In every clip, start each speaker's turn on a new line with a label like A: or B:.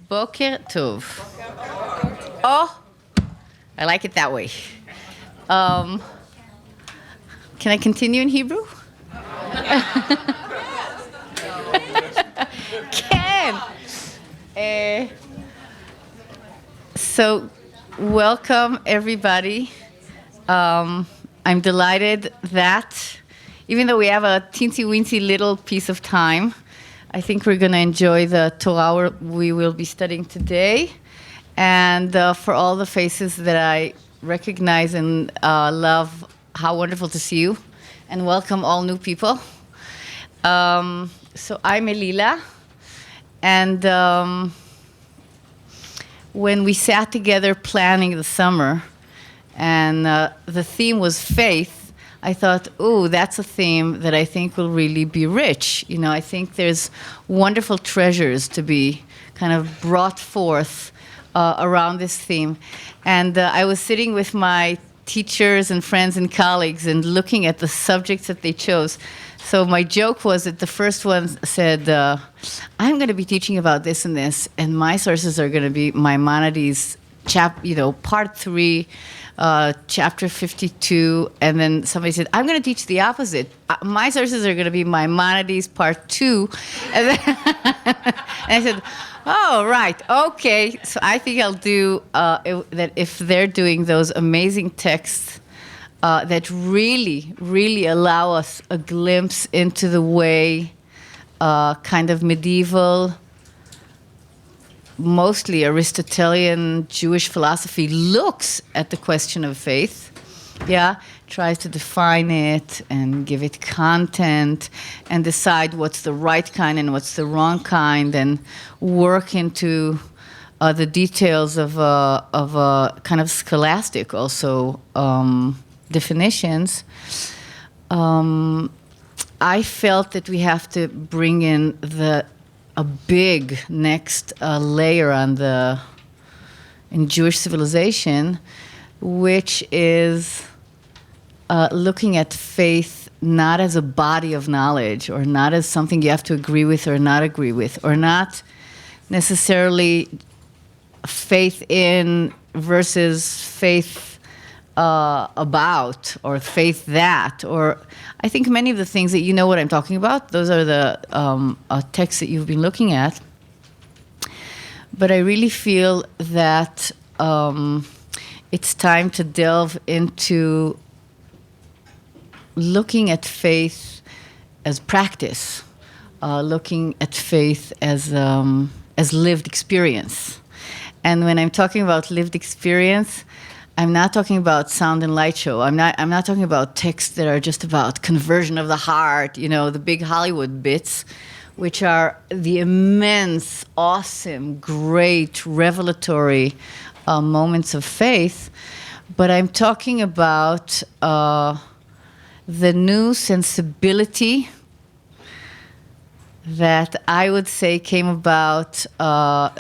A: Boker Tov. Oh, I like it that way. Can I continue in Hebrew? Can. So, welcome everybody. I'm delighted that even though we have a teensy-weensy little piece of time, I think we're going to enjoy the Torah we will be studying today. And for all the faces that I recognize and love, how wonderful to see you. And welcome all new people. So I'm Melila. And when we sat together planning the summer, and the theme was faith, I thought, oh, that's a theme that I think will really be rich. You know, I think there's wonderful treasures to be kind of brought forth around this theme. And I was sitting with my teachers and friends and colleagues and looking at the subjects that they chose. So my joke was that the first one said, I'm going to be teaching about this and this, and my sources are going to be Maimonides, part 3, chapter 52, and then somebody said, I'm going to teach the opposite. My sources are going to be Maimonides, part 2. And, then and I said, oh, right, okay. So I think I'll do that if they're doing those amazing texts that really, really allow us a glimpse into the way kind of medieval, mostly Aristotelian Jewish philosophy looks at the question of faith, tries to define it and give it content and decide what's the right kind and what's the wrong kind and work into the details of kind of scholastic also definitions. I felt that we have to bring in a big next layer in Jewish civilization, which is looking at faith not as a body of knowledge or not as something you have to agree with or not agree with, or not necessarily faith in versus faith about or faith that, or I think many of the things that you know what I'm talking about, those are the texts that you've been looking at. But I really feel that it's time to delve into looking at faith as practice, looking at faith as lived experience. And when I'm talking about lived experience, I'm not talking about sound and light show. I'm not talking about texts that are just about conversion of the heart, the big Hollywood bits, which are the immense, awesome, great, revelatory moments of faith. But I'm talking about the new sensibility that I would say came about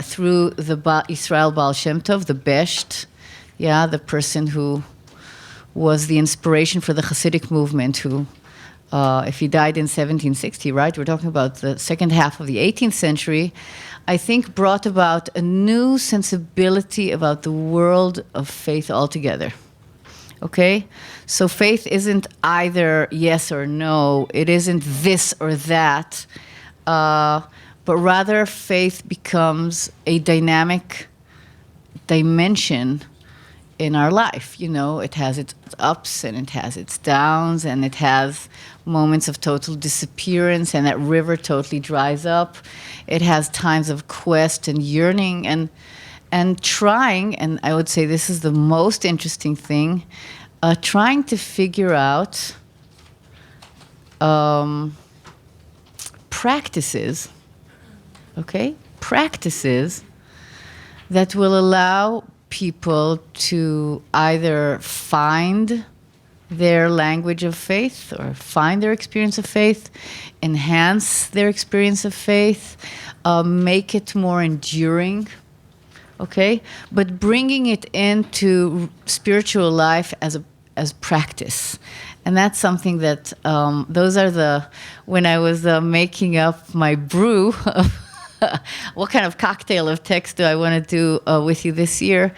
A: through the Israel Baal Shem Tov, the Besht, the person who was the inspiration for the Hasidic movement, who, if he died in 1760, right, we're talking about the second half of the 18th century, I think brought about a new sensibility about the world of faith altogether. Okay? So faith isn't either yes or no, it isn't this or that, but rather faith becomes a dynamic dimension in our life. It has its ups and it has its downs and it has moments of total disappearance and that river totally dries up. It has times of quest and yearning and trying, and I would say this is the most interesting thing, trying to figure out practices that will allow people to either find their language of faith or find their experience of faith, enhance their experience of faith, make it more enduring, but bringing it into spiritual life as practice. And that's something that, those are when I was making up my brew what kind of cocktail of text do I want to do with you this year,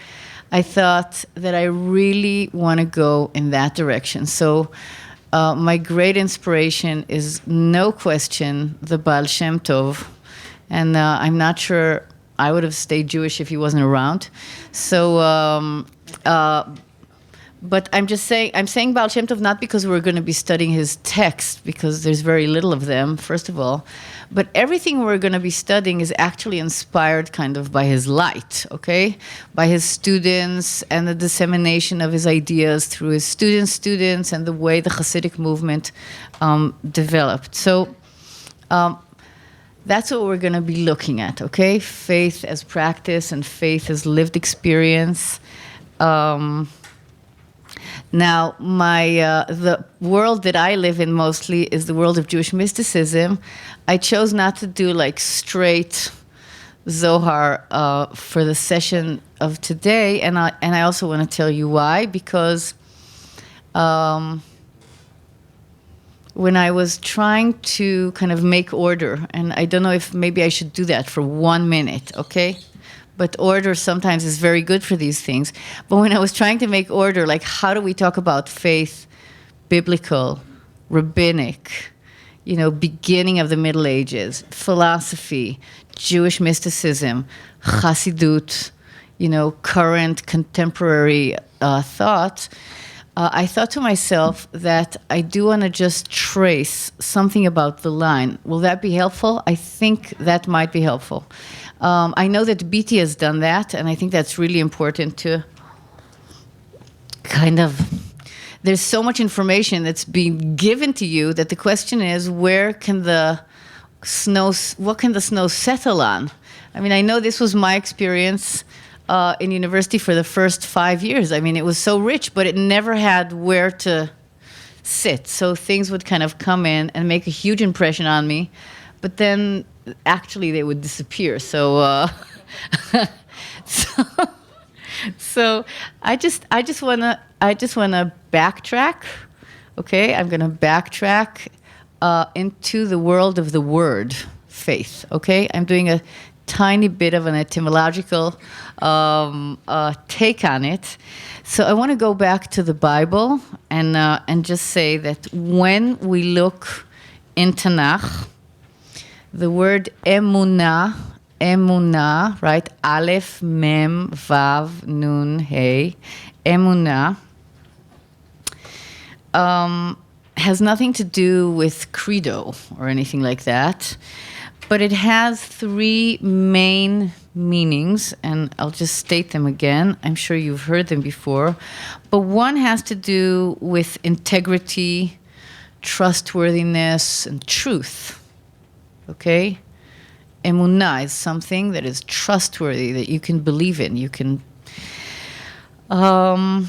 A: I thought that I really want to go in that direction. So my great inspiration is, no question, the Baal Shem Tov. And I'm not sure I would have stayed Jewish if he wasn't around. So, but I'm saying Baal Shem Tov not because we're going to be studying his text, because there's very little of them, first of all, but everything we're going to be studying is actually inspired kind of by his light, okay? By his students and the dissemination of his ideas through his students and the way the Hasidic movement developed. So that's what we're going to be looking at, okay? Faith as practice and faith as lived experience. Now, the world that I live in mostly is the world of Jewish mysticism. I chose not to do like straight Zohar for the session of today, and I also want to tell you why, because when I was trying to kind of make order, and I don't know if maybe I should do that for 1 minute, okay? But order sometimes is very good for these things. But when I was trying to make order, like how do we talk about faith, biblical, rabbinic, beginning of the Middle Ages, philosophy, Jewish mysticism, Chassidut, current contemporary thought, I thought to myself that I do want to just trace something about the line. Will that be helpful? I think that might be helpful. I know that BT has done that, and I think that's really important to kind of, there's so much information that's being given to you that the question is, what can the snow settle on? I mean, I know this was my experience in university for the first 5 years. I mean, it was so rich, but it never had where to sit. So things would kind of come in and make a huge impression on me, but then actually they would disappear. So so I just wanna backtrack. Okay, I'm gonna backtrack into the world of the word faith. Okay, I'm doing a tiny bit of an etymological take on it. So I want to go back to the Bible and just say that when we look in Tanakh, the word emunah, right? Aleph, mem, vav, nun, hey, emunah, has nothing to do with credo or anything like that, but it has 3 main meanings, and I'll just state them again. I'm sure you've heard them before, but one has to do with integrity, trustworthiness, and truth. Okay? Emunah is something that is trustworthy, that you can believe in. You can. I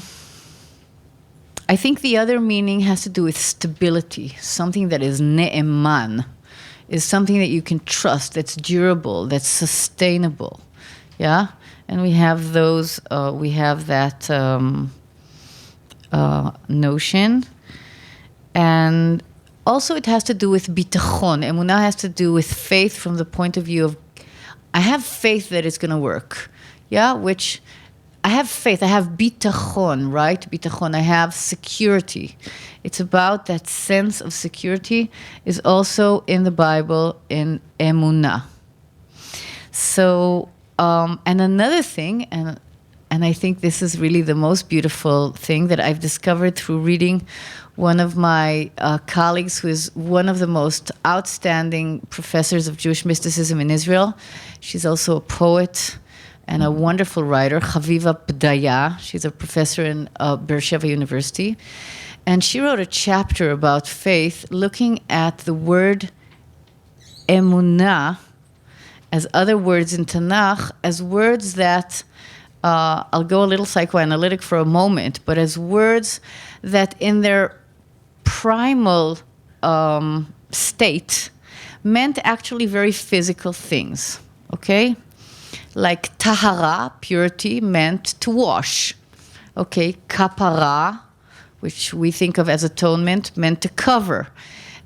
A: think the other meaning has to do with stability. Something that is ne'eman is something that you can trust, that's durable, that's sustainable. Yeah? And we have those, we have that notion. And also, it has to do with bitachon. Emunah has to do with faith from the point of view of, I have faith that it's going to work. Yeah, which, I have faith, I have bitachon, right? Bitachon, I have security. It's about that sense of security is also in the Bible in emunah. So, and another thing, and I think this is really the most beautiful thing that I've discovered through reading one of my colleagues who is one of the most outstanding professors of Jewish mysticism in Israel. She's also a poet and a wonderful writer, Chaviva B'daya. She's a professor in Beersheba University. And she wrote a chapter about faith looking at the word emunah as other words in Tanakh, as words that, I'll go a little psychoanalytic for a moment, but as words that in their primal state meant actually very physical things, okay? Like tahara, purity, meant to wash. Okay, kapara, which we think of as atonement, meant to cover.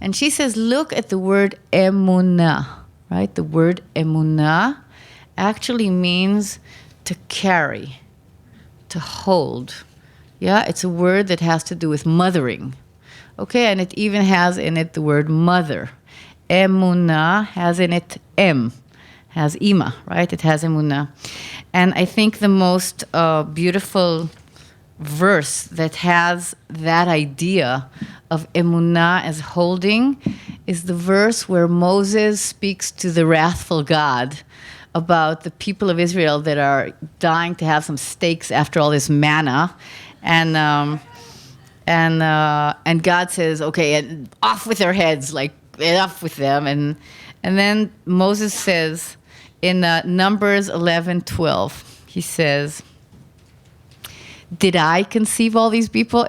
A: And she says, look at the word emunah, right? The word emunah actually means to carry, to hold. Yeah, it's a word that has to do with mothering. Okay, and it even has in it the word mother. Emunah has in it has ima, right? It has emunah. And I think the most beautiful verse that has that idea of emunah as holding is the verse where Moses speaks to the wrathful God about the people of Israel that are dying to have some steaks after all this manna. And God says, okay, and off with their heads, like enough with them. And then Moses says in Numbers 11:12, he says, "Did I conceive all these people?"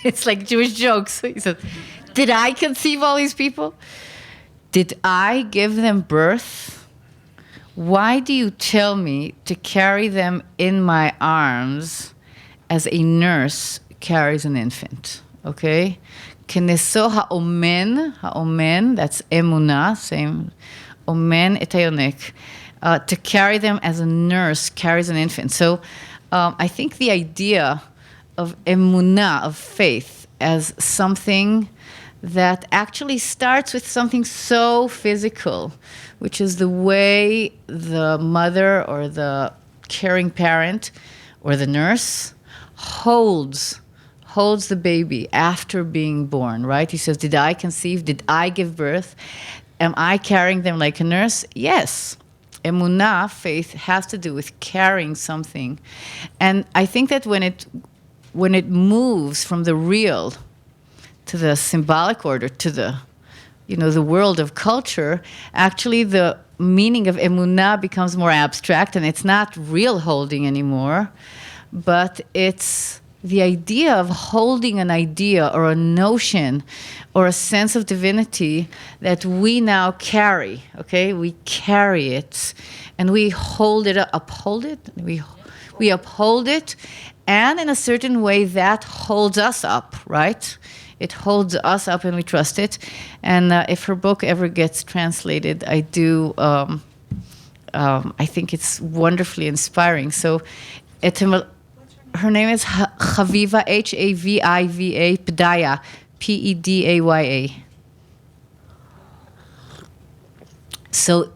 A: It's like Jewish jokes. He says, "Did I conceive all these people? Did I give them birth? Why do you tell me to carry them in my arms as a nurse carries an infant?" Okay? Keneso ha'omen, that's emunah, same, omen et hayonek, to carry them as a nurse carries an infant. So I think the idea of emunah, of faith, as something that actually starts with something so physical, which is the way the mother or the caring parent or the nurse holds the baby after being born, right? He says, did I conceive? Did I give birth? Am I carrying them like a nurse? Yes. Emunah, faith, has to do with carrying something. And I think that when it moves from the real to the symbolic order, to the world of culture, actually the meaning of emunah becomes more abstract, and it's not real holding anymore, but it's the idea of holding an idea or a notion or a sense of divinity that we now carry, okay? We carry it, and we hold it, uphold it, we uphold it, and in a certain way that holds us up, right? It holds us up and we trust it. And if her book ever gets translated, I think it's wonderfully inspiring. So her name is Chaviva, Haviva, Pedaya, Pedaya. So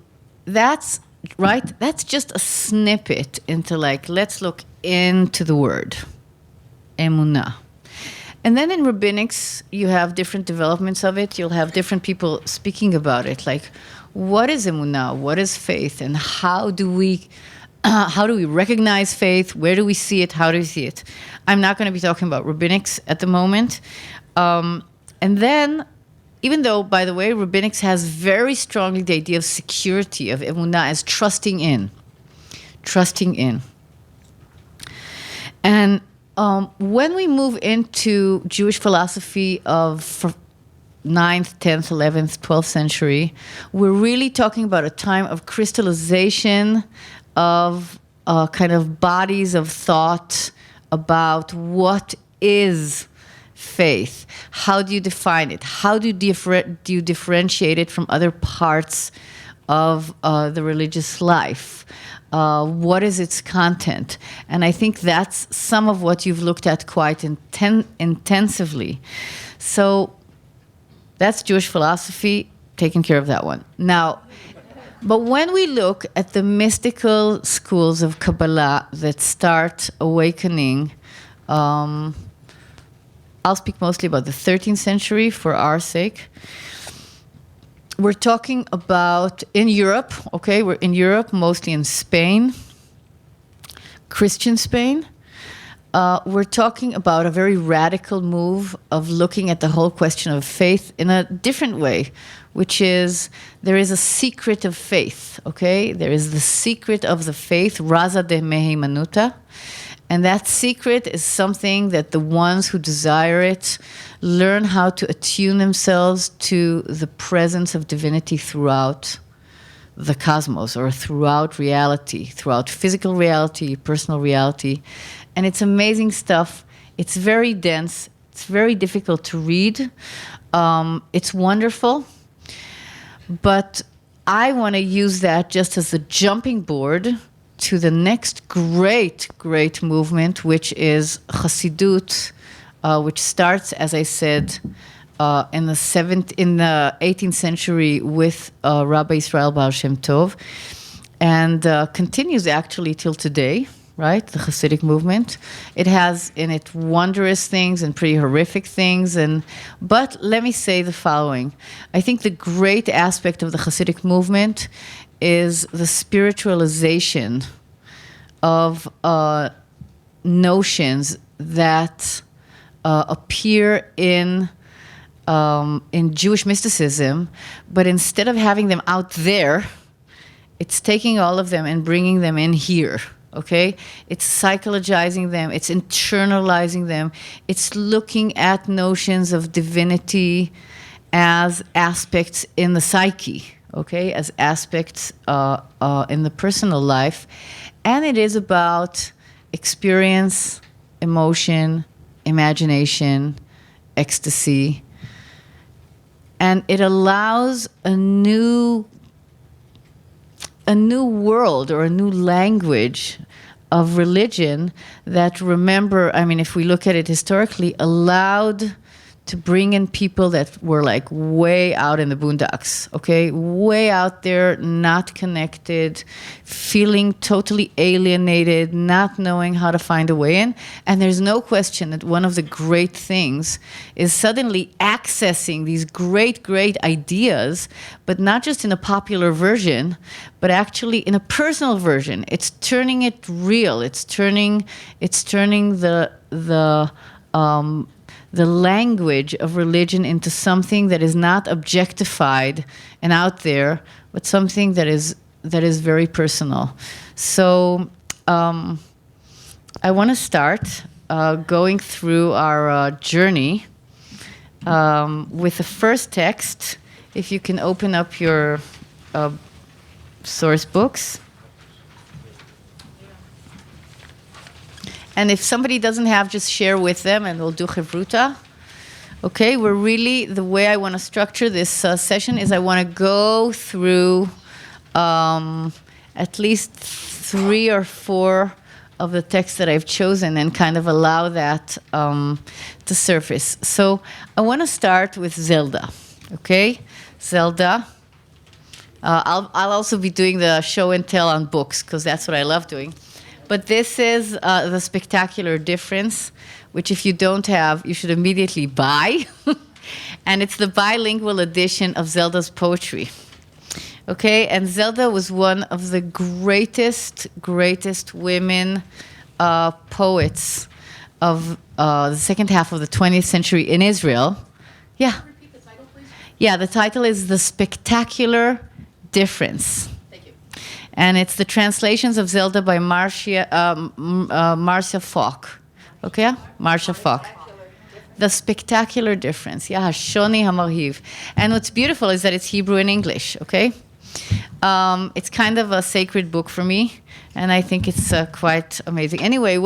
A: that's right. That's just a snippet into let's look into the word, emunah. And then in rabbinics, you have different developments of it. You'll have different people speaking about it, like what is emunah, what is faith, and how do we recognize faith? Where do we see it? How do we see it? I'm not going to be talking about rabbinics at the moment. And then, even though, by the way, rabbinics has very strongly the idea of security, of emunah as trusting in. And when we move into Jewish philosophy of 9th, 10th, 11th, 12th century, we're really talking about a time of crystallization of kind of bodies of thought about what is faith. How do you define it? How do you differentiate it from other parts of the religious life? What is its content? And I think that's some of what you've looked at quite intensively. So that's Jewish philosophy, taking care of that one. Now, but when we look at the mystical schools of Kabbalah that start awakening, I'll speak mostly about the 13th century for our sake. We're talking about in Europe, okay? We're in Europe, mostly in Spain, Christian Spain. We're talking about a very radical move of looking at the whole question of faith in a different way, which is there is a secret of faith, okay? There is the secret of the faith, Raza de Mehimanuta. And that secret is something that the ones who desire it learn how to attune themselves to the presence of divinity throughout the cosmos, or throughout reality, throughout physical reality, personal reality. And it's amazing stuff. It's very dense. It's very difficult to read. It's wonderful. But I want to use that just as a jumping board to the next great movement, which is Chassidut, which starts, as I said, in the 18th century with Rabbi Israel Baal Shem Tov, and continues actually till today, right? The Hasidic movement. It has in it wondrous things and pretty horrific things, but let me say the following. I think the great aspect of the Hasidic movement is the spiritualization of notions that appear in Jewish mysticism, but instead of having them out there, it's taking all of them and bringing them in here, okay? It's psychologizing them, it's internalizing them, it's looking at notions of divinity as aspects in the psyche, okay? As aspects in the personal life. And it is about experience, emotion, imagination, ecstasy. And it allows a new world or a new language of religion that, remember, I mean, if we look at it historically, allowed to bring in people that were like way out in the boondocks, okay? Way out there, not connected, feeling totally alienated, not knowing how to find a way in. And there's no question that one of the great things is suddenly accessing these great ideas, but not just in a popular version, but actually in a personal version. It's turning it real. It's turning the language of religion into something that is not objectified and out there, but something that is very personal. So I want to start going through our journey with the first text. If you can open up your source books. And if somebody doesn't have, just share with them and we'll do Chevruta. Okay, we're really, the way I want to structure this session is I want to go through at least 3 or 4 of the texts that I've chosen and kind of allow that to surface. So I want to start with Zelda, okay? Zelda. I'll also be doing the show and tell on books because that's what I love doing. But this is the Spectacular Difference, which if you don't have, you should immediately buy. And it's the bilingual edition of Zelda's poetry. Okay, and Zelda was one of the greatest women poets of the second half of the 20th century in Israel. Yeah. Repeat the title, please. Yeah, the title is The Spectacular Difference. And it's the translations of Zelda by Marcia Falk. Okay? Marcia Falk. The Spectacular Difference. Yeah, Shoni Hamarhiv. And what's beautiful is that it's Hebrew and English, okay? It's kind of a sacred book for me, and I think it's quite amazing. Anyway,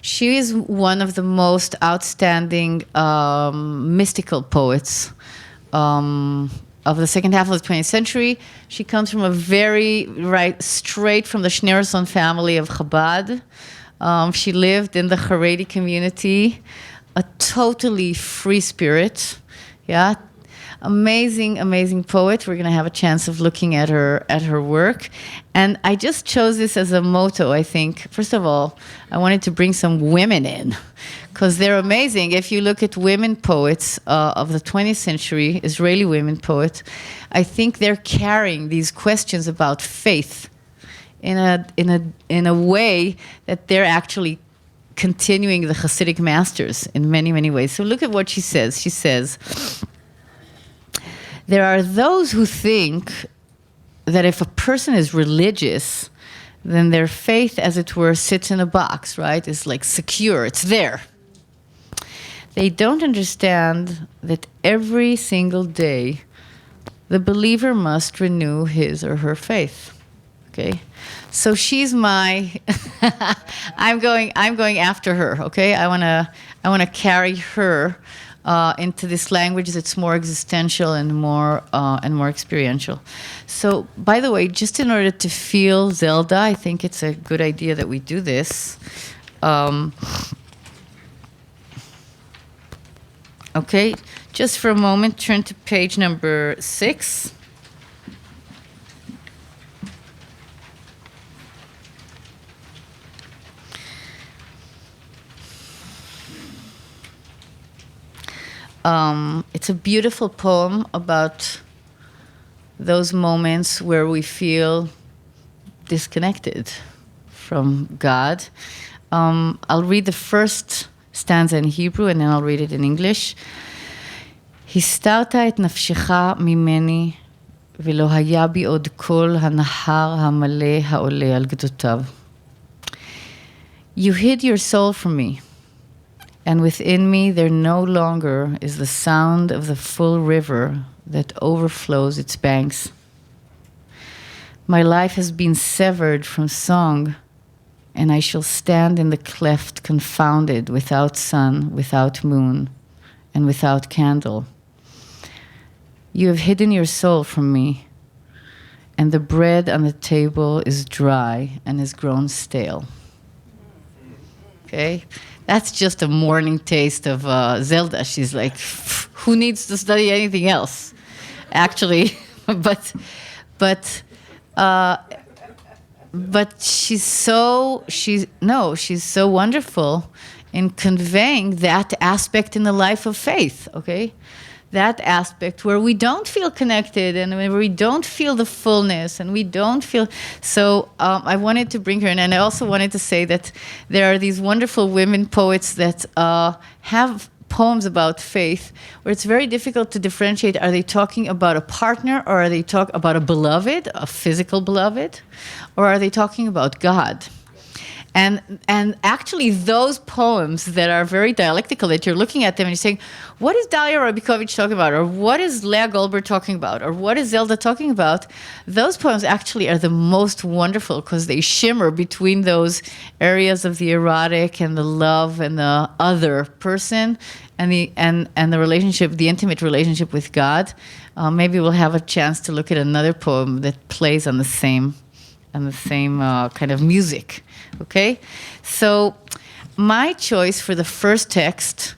A: she is one of the most outstanding mystical poets of the second half of the 20th century. She comes from straight from the Schneerson family of Chabad. She lived in the Haredi community, a totally free spirit. Yeah, amazing poet. We're going to have a chance of looking at her work. And I just chose this as a motto, I think. First of all, I wanted to bring some women in, because they're amazing. If you look at women poets of the 20th century, Israeli women poets, I think they're carrying these questions about faith in a way that they're actually continuing the Hasidic masters in many ways. So look at what she says. She says, there are those who think that if a person is religious, then their faith, as it were, sits in a box, right? It's like secure, it's there. They don't understand that every single day the believer must renew his or her faith. Okay? So she's my I'm going after her, okay? I want to carry her into this language that's more existential and more experiential. So, by the way, just in order to feel Zelda, I think it's a good idea that we do this. Okay, just for a moment, turn to page number 6. It's a beautiful poem about those moments where we feel disconnected from God. I'll read the first stanza in Hebrew and then I'll read it in English. הסתרת את נפשך ממני ולא היה בי עוד כל הנהר המלא העולה על גדותיו. You hid your soul from me. And within me there no longer is the sound of the full river that overflows its banks. My life has been severed from song, and I shall stand in the cleft confounded, without sun, without moon, and without candle. You have hidden your soul from me, and the bread on the table is dry and has grown stale. Okay? That's just a morning taste of Zelda. She's like, who needs to study anything else? Actually, but she's so wonderful in conveying that aspect in the life of faith. Okay, that aspect where we don't feel connected and where we don't feel the fullness and we don't feel. So I wanted to bring her in, and I also wanted to say that there are these wonderful women poets that have poems about faith where it's very difficult to differentiate. Are they talking about a partner, or are they talking about a beloved, a physical beloved, or are they talking about God? And actually those poems that are very dialectical, that you're looking at them and you're saying, what is Dalia Rabikovic talking about? Or what is Leah Goldberg talking about? Or what is Zelda talking about? Those poems actually are the most wonderful because they shimmer between those areas of the erotic and the love and the other person and the relationship, the intimate relationship with God. Maybe we'll have a chance to look at another poem that plays on the same kind of music. Okay, so my choice for the first text,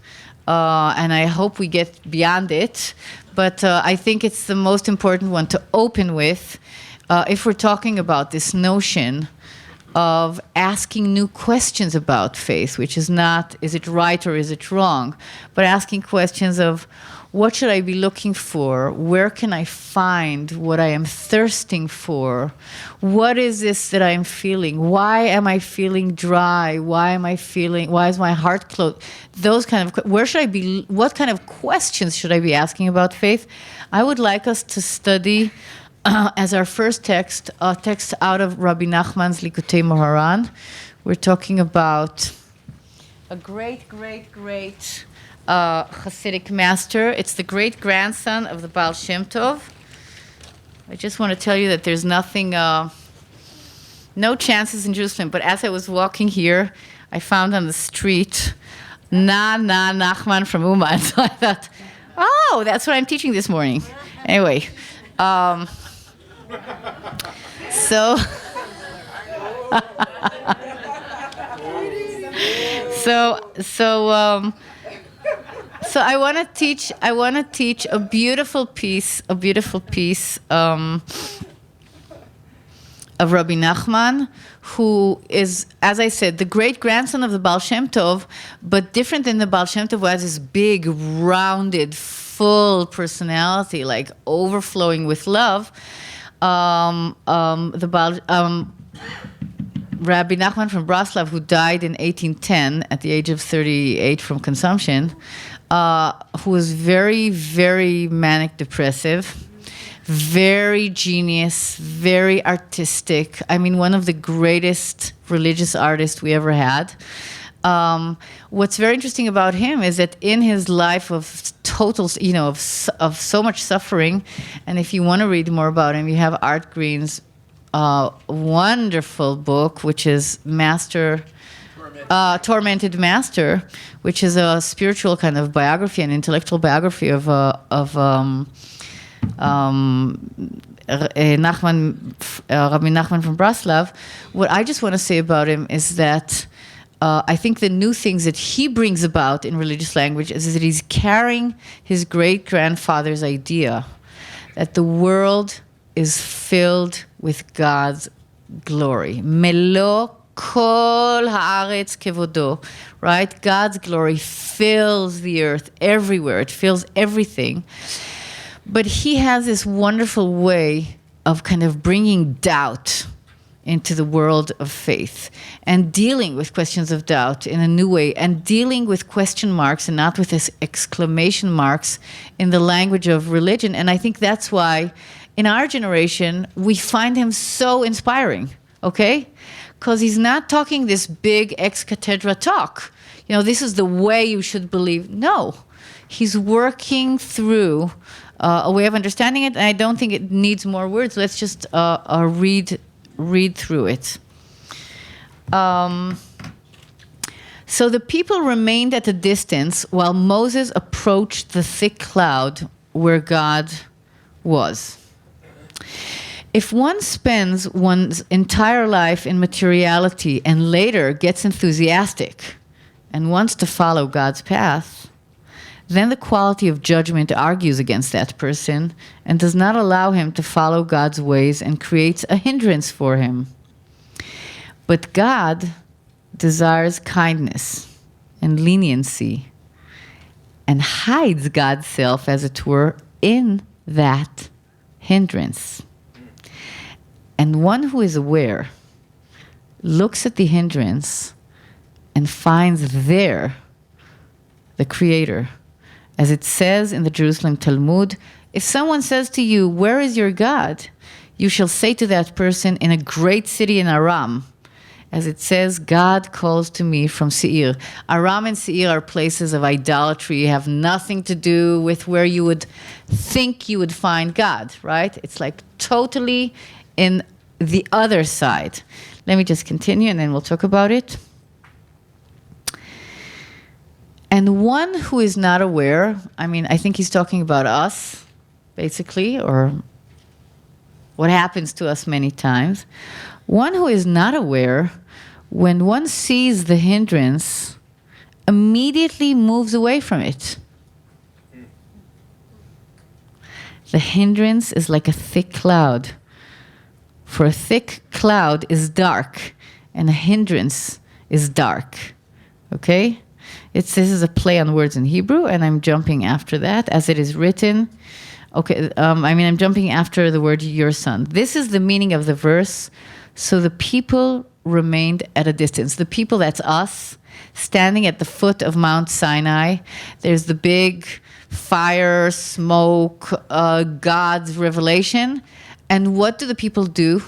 A: and I hope we get beyond it, but I think it's the most important one to open with if we're talking about this notion of asking new questions about faith, which is not, is it right or is it wrong, but asking questions of, what should I be looking for? Where can I find what I am thirsting for? What is this that I am feeling? Why am I feeling dry? Why is my heart closed? Those kind of, where should I be, what kind of questions should I be asking about faith? I would like us to study as our first text, a text out of Rabbi Nachman's Likutei Moharan. We're talking about a great Hasidic master. It's the great-grandson of the Baal Shem Tov. I just want to tell you that there's nothing, no chances in Jerusalem, but as I was walking here, I found on the street, Nachman from Uman. So I thought, oh, that's what I'm teaching this morning. Anyway, so I want to teach a beautiful piece of Rabbi Nachman, who is, as I said, the great-grandson of the Baal Shem Tov, but different than the Baal Shem Tov, who has this big, rounded, full personality, like overflowing with love. Rabbi Nachman from Braslav, who died in 1810 at the age of 38 from consumption, who was very, very manic depressive, very genius, very artistic. I mean, one of the greatest religious artists we ever had. What's very interesting about him is that in his life of total, of so much suffering, and if you want to read more about him, you have Art Green's wonderful book, which is Master Tormented Master, which is a spiritual kind of biography, an intellectual biography of Rabbi Nachman from Breslov. What I just want to say about him is that I think the new things that he brings about in religious language is that he's carrying his great-grandfather's idea that the world is filled with God's glory. Melo kol haaretz kevodo, right? God's glory fills the earth everywhere. It fills everything. But he has this wonderful way of kind of bringing doubt into the world of faith and dealing with questions of doubt in a new way and dealing with question marks and not with this exclamation marks in the language of religion. And I think that's why in our generation, we find him so inspiring, okay? Because he's not talking this big ex cathedra talk. You know, this is the way you should believe. No, he's working through a way of understanding it, and I don't think it needs more words. Let's just read through it. So the people remained at a distance while Moses approached the thick cloud where God was. If one spends one's entire life in materiality and later gets enthusiastic and wants to follow God's path, then the quality of judgment argues against that person and does not allow him to follow God's ways and creates a hindrance for him. But God desires kindness and leniency and hides God's self, as it were, in that hindrance. And one who is aware looks at the hindrance and finds there the Creator. As it says in the Jerusalem Talmud, if someone says to you, "Where is your God?" you shall say to that person, "In a great city in Aram." As it says, God calls to me from Seir. Aram and Seir are places of idolatry, have nothing to do with where you would think you would find God, right? It's like totally in the other side. Let me just continue and then we'll talk about it. And one who is not aware, I think he's talking about us, basically, or what happens to us many times. One who is not aware, when one sees the hindrance, immediately moves away from it. The hindrance is like a thick cloud. For a thick cloud is dark, and a hindrance is dark. Okay? This is a play on words in Hebrew, and I'm jumping after that, as it is written. Okay, I'm jumping after the word your son. This is the meaning of the verse. So the people remained at a distance. The people, that's us, standing at the foot of Mount Sinai. There's the big fire, smoke, God's revelation. And what do the people do?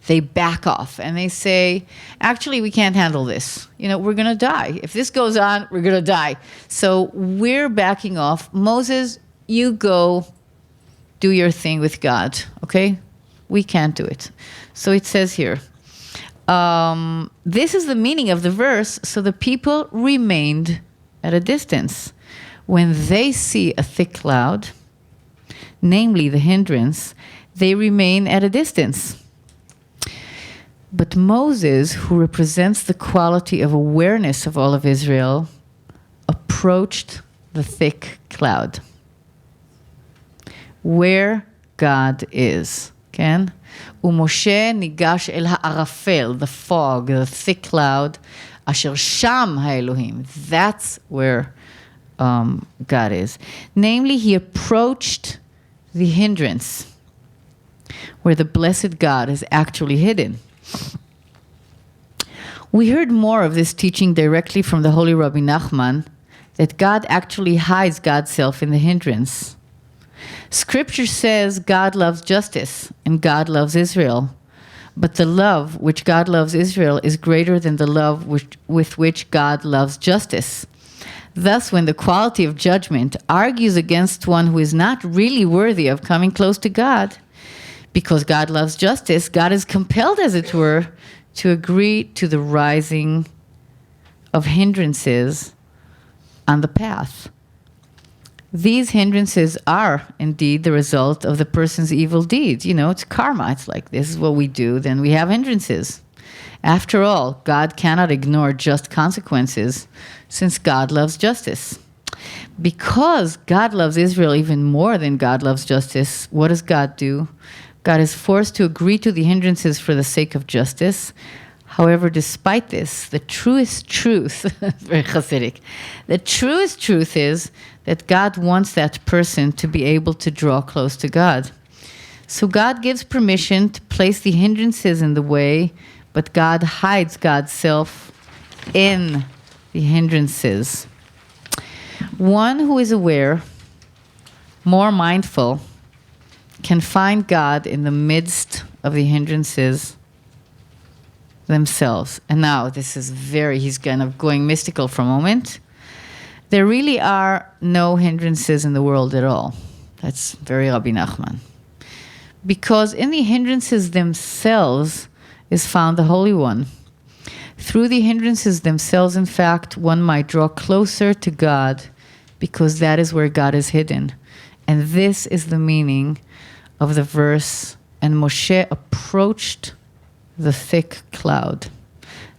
A: They back off and they say, actually, we can't handle this. We're going to die. If this goes on, we're going to die. So we're backing off. Moses, you go do your thing with God, okay? We can't do it. So it says here, this is the meaning of the verse. So the people remained at a distance. When they see a thick cloud, namely the hindrance, they remain at a distance. But Moses, who represents the quality of awareness of all of Israel, approached the thick cloud, where God is. Ken? Umoshe nigash el ha'arafel, the fog, the thick cloud, asher sham ha'elohim. That's where God is. Namely, he approached the hindrance, where the blessed God is actually hidden. We heard more of this teaching directly from the holy Rabbi Nachman, that God actually hides God's self in the hindrance. Scripture says God loves justice and God loves Israel, but the love which God loves Israel is greater than the love with which God loves justice. Thus, when the quality of judgment argues against one who is not really worthy of coming close to God, because God loves justice, God is compelled, as it were, to agree to the rising of hindrances on the path. These hindrances are indeed the result of the person's evil deeds. It's karma. It's like, this is what we do, then we have hindrances. After all, God cannot ignore just consequences, since God loves justice. Because God loves Israel even more than God loves justice, what does God do? God is forced to agree to the hindrances for the sake of justice. However, despite this, the truest truth, very Hasidic, the truest truth is that God wants that person to be able to draw close to God. So God gives permission to place the hindrances in the way, but God hides God's self in the hindrances. One who is aware, more mindful, can find God in the midst of the hindrances themselves. And now this is he's kind of going mystical for a moment. There really are no hindrances in the world at all. That's very Rabbi Nachman. Because in the hindrances themselves is found the Holy One. Through the hindrances themselves, in fact, one might draw closer to God, because that is where God is hidden. And this is the meaning of the verse, and Moshe approached the thick cloud.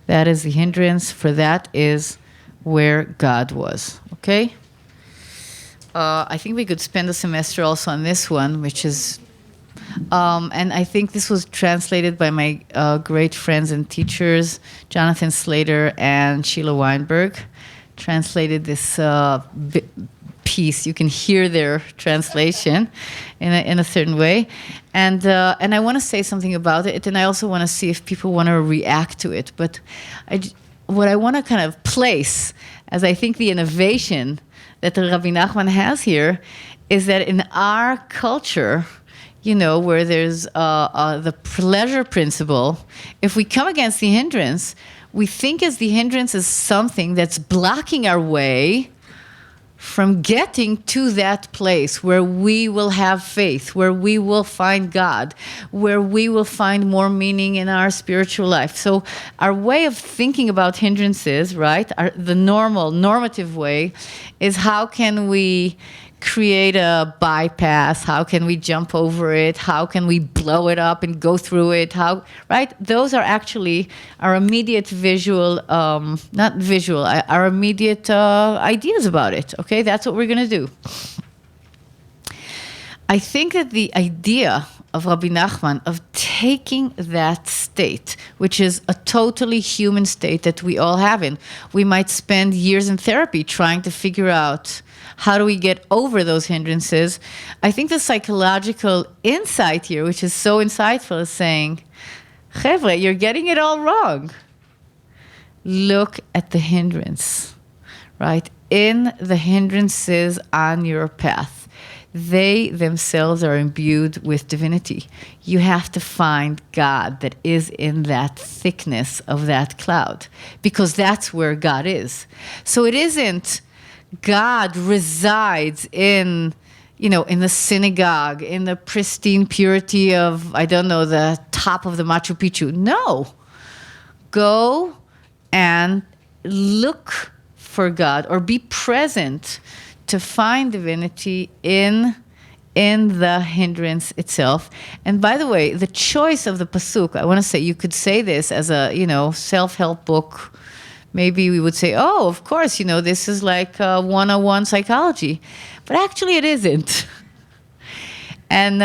A: That is the hindrance, for that is where God was. Okay? I think we could spend a semester also on this one, which is, and I think this was translated by my great friends and teachers, Jonathan Slater and Sheila Weinberg, translated this piece. You can hear their translation in a certain way. And I want to say something about it, and I also want to see if people want to react to it. But what I want to kind of place as I think the innovation that the Rabbi Nachman has here is that in our culture, where there's the pleasure principle, if we come against the hindrance, we think as the hindrance is something that's blocking our way from getting to that place where we will have faith, where we will find God, where we will find more meaning in our spiritual life. So our way of thinking about hindrances, right, the normative way, is how can we create a bypass? How can we jump over it? How can we blow it up and go through it? Right? Those are actually our immediate our immediate ideas about it. Okay, that's what we're going to do. I think that the idea of Rabbi Nachman of taking that state, which is a totally human state that we all have in, we might spend years in therapy trying to figure out how do we get over those hindrances. I think the psychological insight here, which is so insightful, is saying, Chevre, you're getting it all wrong. Look at the hindrance, right? In the hindrances on your path, they themselves are imbued with divinity. You have to find God that is in that thickness of that cloud, because that's where God is. So it isn't God resides in the synagogue, in the pristine purity of, the top of the Machu Picchu. No. Go and look for God, or be present to find divinity in the hindrance itself. And by the way, the choice of the pasuk, I want to say, you could say this as a, self-help book. Maybe we would say, oh, of course, this is like 101 psychology. But actually it isn't. And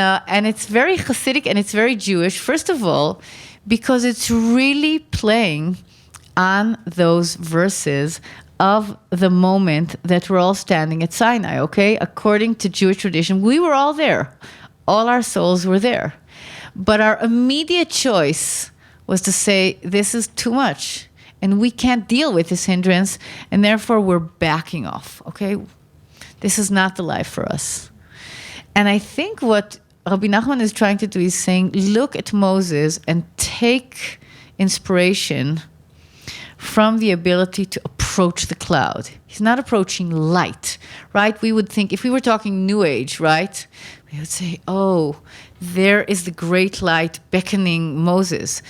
A: it's very Hasidic and it's very Jewish, first of all, because it's really playing on those verses of the moment that we're all standing at Sinai, okay? According to Jewish tradition, we were all there. All our souls were there. But our immediate choice was to say, this is too much. And we can't deal with this hindrance, and therefore we're backing off, okay? This is not the life for us. And I think what Rabbi Nachman is trying to do is saying, look at Moses and take inspiration from the ability to approach the cloud. He's not approaching light, right? We would think, if we were talking New Age, right? We would say, oh, there is the great light beckoning Moses.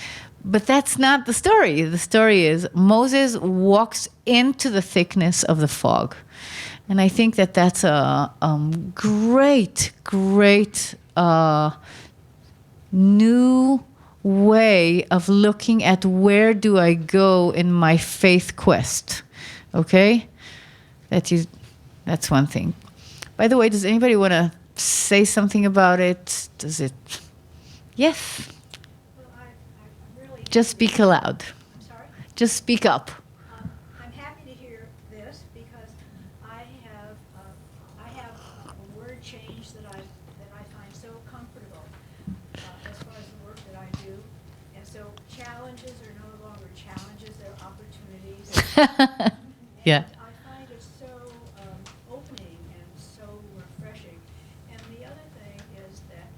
A: But that's not the story. The story is Moses walks into the thickness of the fog. And I think that that's a great, great new way of looking at where do I go in my faith quest. Okay? That's one thing. By the way, does anybody want to say something about it? Does it? Yes. Just speak aloud.
B: I'm sorry?
A: Just speak up.
B: I'm happy to hear this because I have a word change that I find so comfortable as far as the work that I do. And so challenges are no longer challenges, they're opportunities.
A: Yeah.
B: I find it so opening and so refreshing. And the other thing is that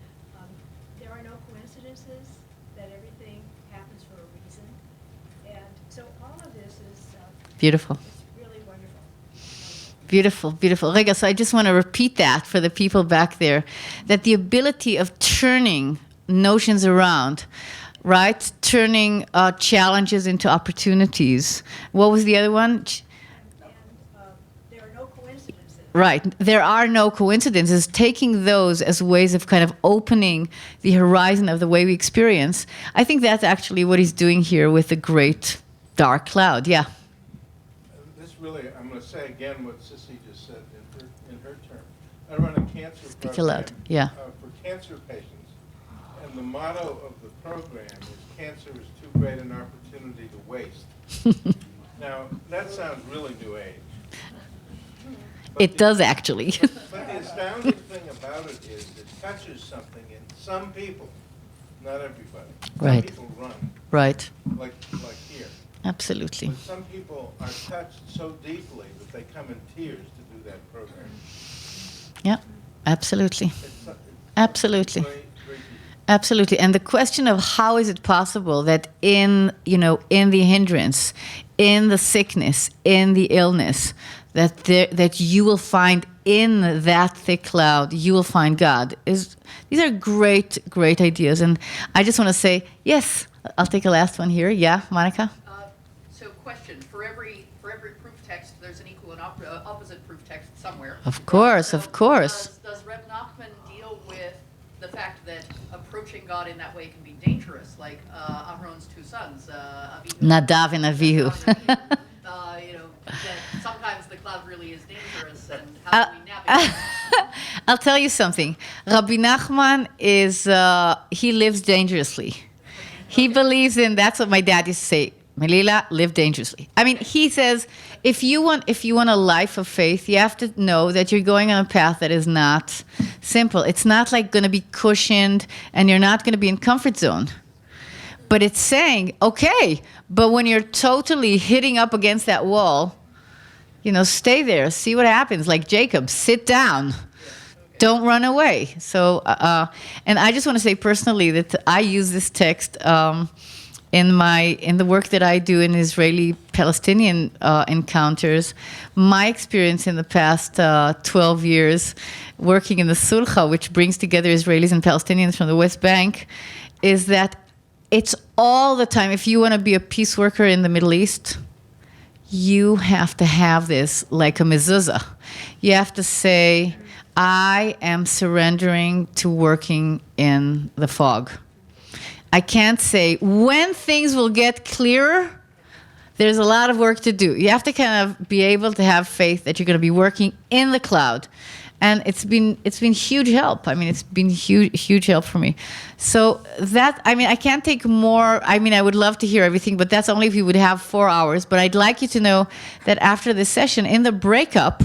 B: there are no coincidences, that everything happens for a reason. And so all of this is
A: Beautiful.
B: it's really wonderful.
A: Beautiful, beautiful. Rega, so I just want to repeat that for the people back there, that the ability of turning notions around, right? Turning challenges into opportunities. What was the other one?
B: And there are no coincidences.
A: Right. There are no coincidences. Taking those as ways of kind of opening the horizon of the way we experience. I think that's actually what he's doing here with the great dark cloud. Yeah.
C: This really, I'm going to say again what Sissy just said in her term. I run a cancer
A: Speak
C: program
A: aloud. Yeah.
C: For cancer patients. And the motto of the program is cancer is too great an opportunity to waste. Now, that sounds really new age. But
A: It does actually.
C: But the astounding thing about it is it touches something in some people, not everybody.
A: Right.
C: Some people run,
A: Right.
C: like here.
A: Absolutely.
C: But some people are touched so deeply that they come in tears to do that program.
A: Yeah. Absolutely.
C: It's
A: Absolutely.
C: very, very deep.
A: Absolutely. And the question of how is it possible that in the hindrance, in the sickness, in the illness, that you will find in that thick cloud, you will find God. These are great, great ideas. And I just want to say, yes, I'll take a last one here. Yeah, Monica?
D: So question, for every proof text, there's an equal and opposite proof text somewhere.
A: Of course,
D: So
A: of course.
D: Does Rabbi Nachman deal with the fact that approaching God in that way can be dangerous, like Aaron's two sons, Avihu,
A: Nadav and Avihu.
D: That sometimes the cloud really is dangerous, and how do we navigate?
A: I'll tell you something. Rabbi Nachman he lives dangerously. He believes in, that's what my dad used to say, Melila, live dangerously. I mean, he says, if you want a life of faith, you have to know that you're going on a path that is not simple. It's not like going to be cushioned, and you're not going to be in comfort zone. But it's saying, okay, but when you're totally hitting up against that wall, stay there, see what happens. Like Jacob, sit down. Don't run away. So, and I just want to say personally that I use this text in the work that I do in Israeli-Palestinian encounters. My experience in the past 12 years working in the Sulha, which brings together Israelis and Palestinians from the West Bank, is that it's all the time. If you want to be a peace worker in the Middle East, you have to have this like a mezuzah. You have to say, I am surrendering to working in the fog. I can't say, when things will get clearer, there's a lot of work to do. You have to kind of be able to have faith that you're going to be working in the cloud. And it's been huge help. I mean, it's been huge help for me. So I can't take more. I mean, I would love to hear everything, but that's only if we would have 4 hours. But I'd like you to know that after this session, in the breakup,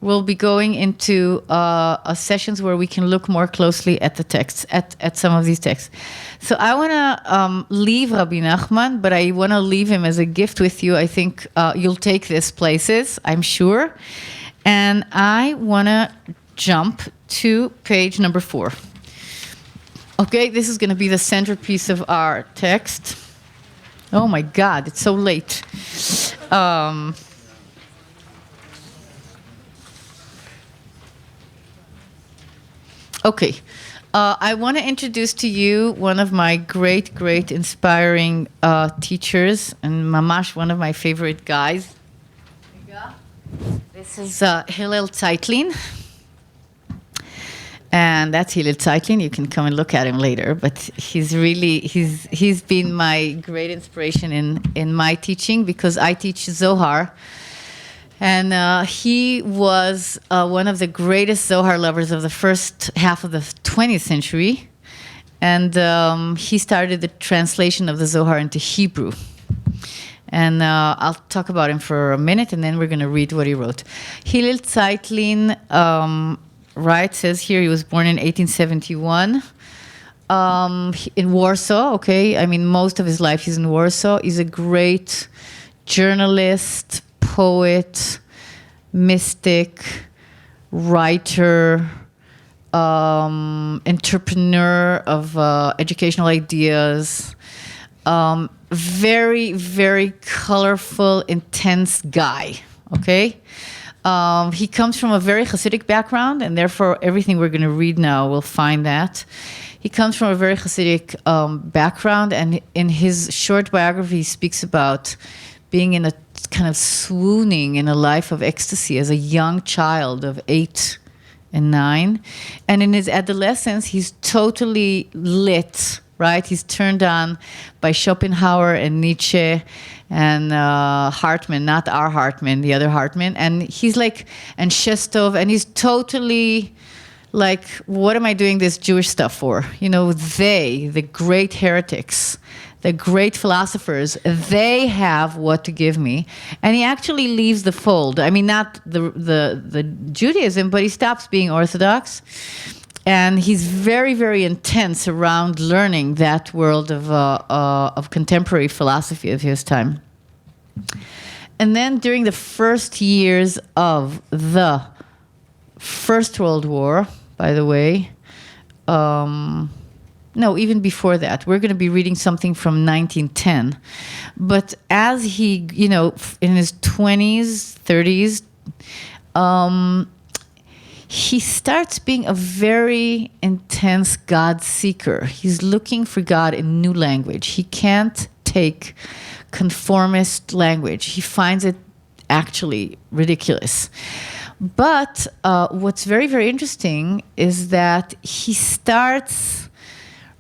A: we'll be going into sessions where we can look more closely at the texts, at some of these texts. So I want to leave Rabbi Nachman, but I want to leave him as a gift with you. I think you'll take this places, I'm sure. And I want to jump to page number 4. Okay, this is going to be the centerpiece of our text. Oh my God, it's so late. Okay. I want to introduce to you one of my great, great inspiring teachers, and mamash, one of my favorite guys. This is Hillel Zeitlin. And that's Hillel Zeitlin. You can come and look at him later. But he's been my great inspiration in my teaching, because I teach Zohar. And he was one of the greatest Zohar lovers of the first half of the 20th century. And he started the translation of the Zohar into Hebrew. And I'll talk about him for a minute, and then we're going to read what he wrote. Hillel Zeitlin, says here he was born in 1871 in Warsaw, okay? I mean, most of his life he's in Warsaw. He's a great journalist, poet, mystic, writer, entrepreneur of educational ideas, very, very colorful, intense guy, okay? He comes from a very Hasidic background, and therefore everything we're going to read now will find that. He comes from a very Hasidic background, and in his short biography he speaks about being in a kind of swooning in a life of ecstasy as a young child of 8 and 9. And in his adolescence, he's totally lit, right? He's turned on by Schopenhauer and Nietzsche and Hartman, not our Hartman, the other Hartman. And he's like, and Shestov, and he's totally like, what am I doing this Jewish stuff for? You know, the great heretics, the great philosophers, they have what to give me. And he actually leaves the fold. I mean, not the Judaism, but he stops being Orthodox. And he's very, very intense around learning that world of contemporary philosophy of his time. And then during the first years of the First World War, by the way, no, even before that, we're going to be reading something from 1910. But as he, you know, in his 20s, 30s, he starts being a very intense God seeker. He's looking for God in new language. He can't take conformist language. He finds it actually ridiculous. But what's very, very interesting is that he starts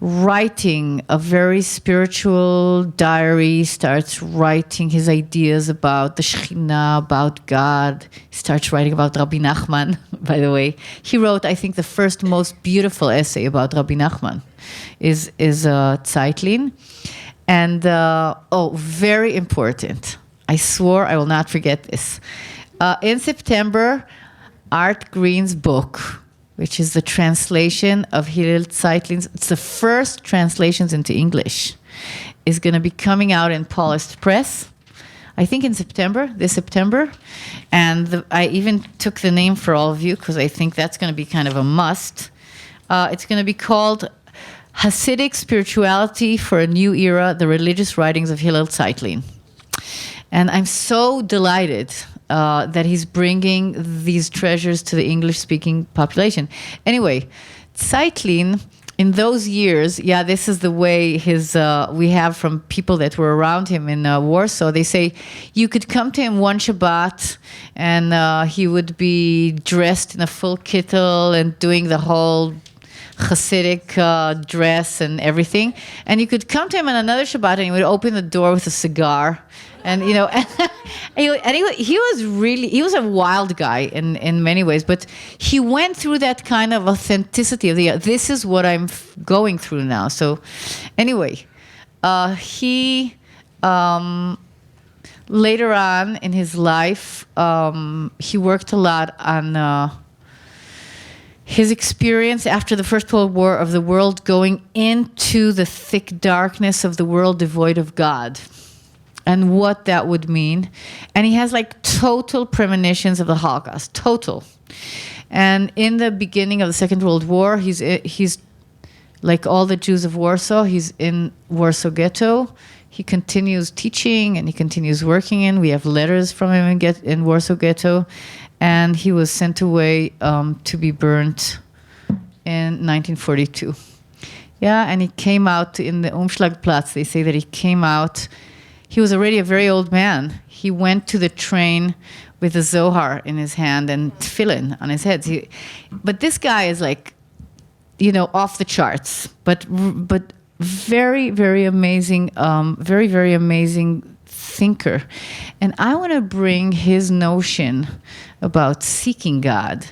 A: writing a very spiritual diary, starts writing his ideas about the Shekhinah, about God. He starts writing about Rabbi Nachman, by the way. He wrote, I think, the first most beautiful essay about Rabbi Nachman is Zeitlin. And, very important. I swore I will not forget this. In September, Art Green's book, which is the translation of Hillel Zeitlin's, it's the first translations into English, is going to be coming out in Paulist Press, I think in September, this September. And I even took the name for all of you, because I think that's going to be kind of a must. It's going to be called Hasidic Spirituality for a New Era, The Religious Writings of Hillel Zeitlin. And I'm so delighted that he's bringing these treasures to the English-speaking population. Anyway, Zeitlin, in those years, this is the way we have from people that were around him in Warsaw. They say you could come to him one Shabbat, and he would be dressed in a full kittel and doing the whole Hasidic dress and everything. And you could come to him on another Shabbat, and he would open the door with a cigar. And, you know, he was a wild guy in many ways, but he went through that kind of authenticity of this is what I'm going through now. So anyway, he, later on in his life, he worked a lot on his experience after the First World War of the world going into the thick darkness of the world devoid of God, and what that would mean. And he has like total premonitions of the Holocaust, total. And in the beginning of the Second World War, he's like all the Jews of Warsaw, he's in Warsaw Ghetto. He continues teaching and he continues working in. We have letters from him in Warsaw Ghetto. And he was sent away to be burnt in 1942. Yeah, and he came out in the Umschlagplatz. They say that he came out. He was already a very old man. He went to the train with a Zohar in his hand and tefillin on his head. But this guy is like, off the charts. But very, very amazing, very, very amazing thinker. And I want to bring his notion about seeking God,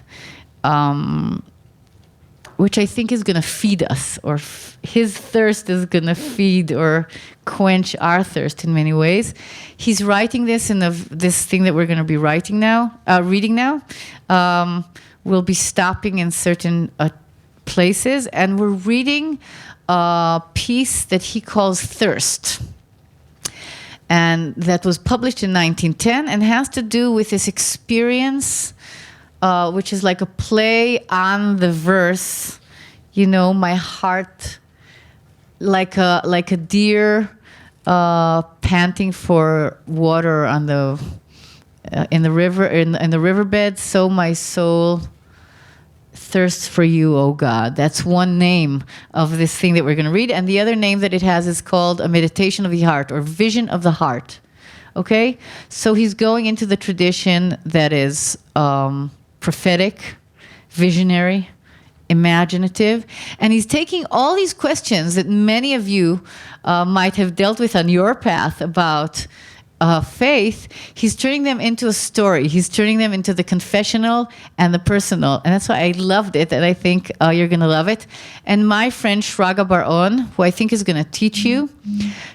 A: which I think is going to feed us, or his thirst is going to feed or quench our thirst in many ways. He's writing this in this thing that we're going to be reading now. We'll be stopping in certain places, and we're reading a piece that he calls Thirst. And that was published in 1910 and has to do with this experience, which is like a play on the verse, my heart, like a deer panting for water on in the river, in the riverbed, so my soul thirsts for you, O God. That's one name of this thing that we're going to read. And the other name that it has is called a meditation of the heart, or vision of the heart. Okay? So he's going into the tradition that is prophetic, visionary, imaginative. And he's taking all these questions that many of you might have dealt with on your path about faith. He's turning them into a story. He's turning them into the confessional and the personal. And that's why I loved it, and I think you're going to love it. And my friend Shraga Bar-On, who I think is going to teach you,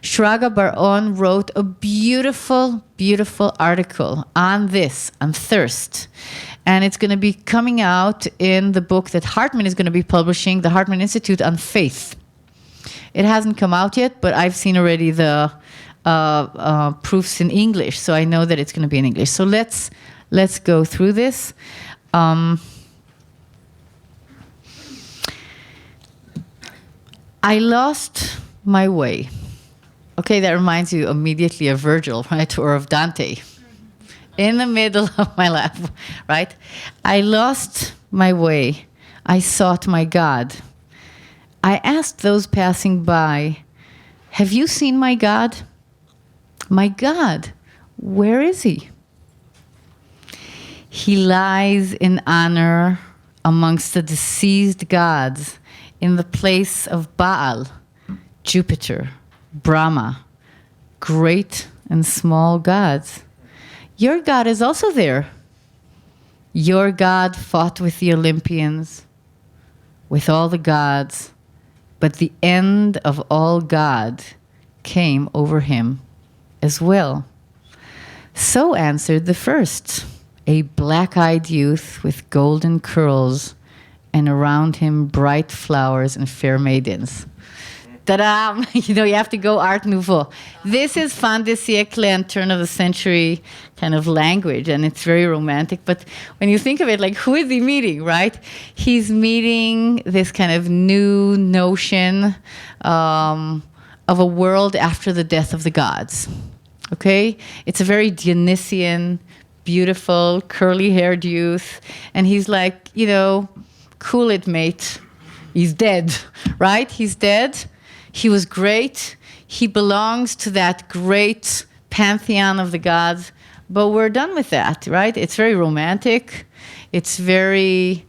A: Shraga Bar-On wrote a beautiful, beautiful article on this, on thirst. And it's going to be coming out in the book that Hartman is going to be publishing, the Hartman Institute on Faith. It hasn't come out yet, but I've seen already the proofs in English, so I know that it's going to be in English. So let's go through this. I lost my way. Okay, that reminds you immediately of Virgil, right, or of Dante. In the middle of my life, right? I lost my way. I sought my God. I asked those passing by, "Have you seen my God? My God, where is he?" He lies in honor amongst the deceased gods in the place of Baal, Jupiter, Brahma, great and small gods. Your God is also there. Your God fought with the Olympians, with all the gods, but the end of all God came over him as well. So answered the first, a black-eyed youth with golden curls, and around him bright flowers and fair maidens. Ta-da! You have to go Art Nouveau. This is fin de siècle and turn of the century kind of language, and it's very romantic. But when you think of it, like, who is he meeting, right? He's meeting this kind of new notion of a world after the death of the gods. Okay? It's a very Dionysian, beautiful, curly-haired youth. And he's like, cool it, mate. He's dead, right? He's dead. He was great. He belongs to that great pantheon of the gods. But we're done with that, right? It's very romantic. It's very,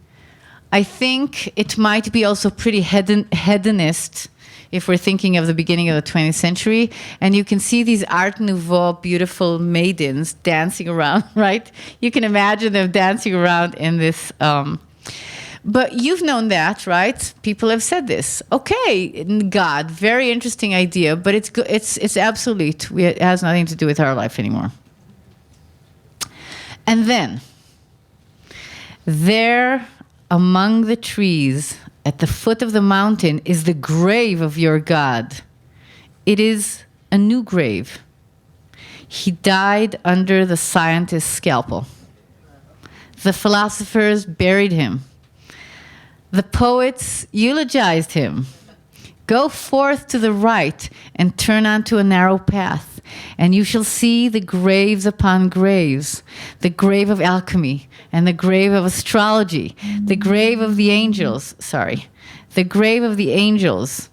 A: I think it might be also pretty hedonist if we're thinking of the beginning of the 20th century. And you can see these Art Nouveau beautiful maidens dancing around, right? You can imagine them dancing around in this. But you've known that, right? People have said this. Okay, God, very interesting idea, but it's obsolete. It has nothing to do with our life anymore. And then, there among the trees at the foot of the mountain is the grave of your God. It is a new grave. He died under the scientist's scalpel. The philosophers buried him. The poets eulogized him. Go forth to the right and turn onto a narrow path, and you shall see the graves upon graves, the grave of alchemy and the grave of astrology, the grave of the angels, the grave of the angels,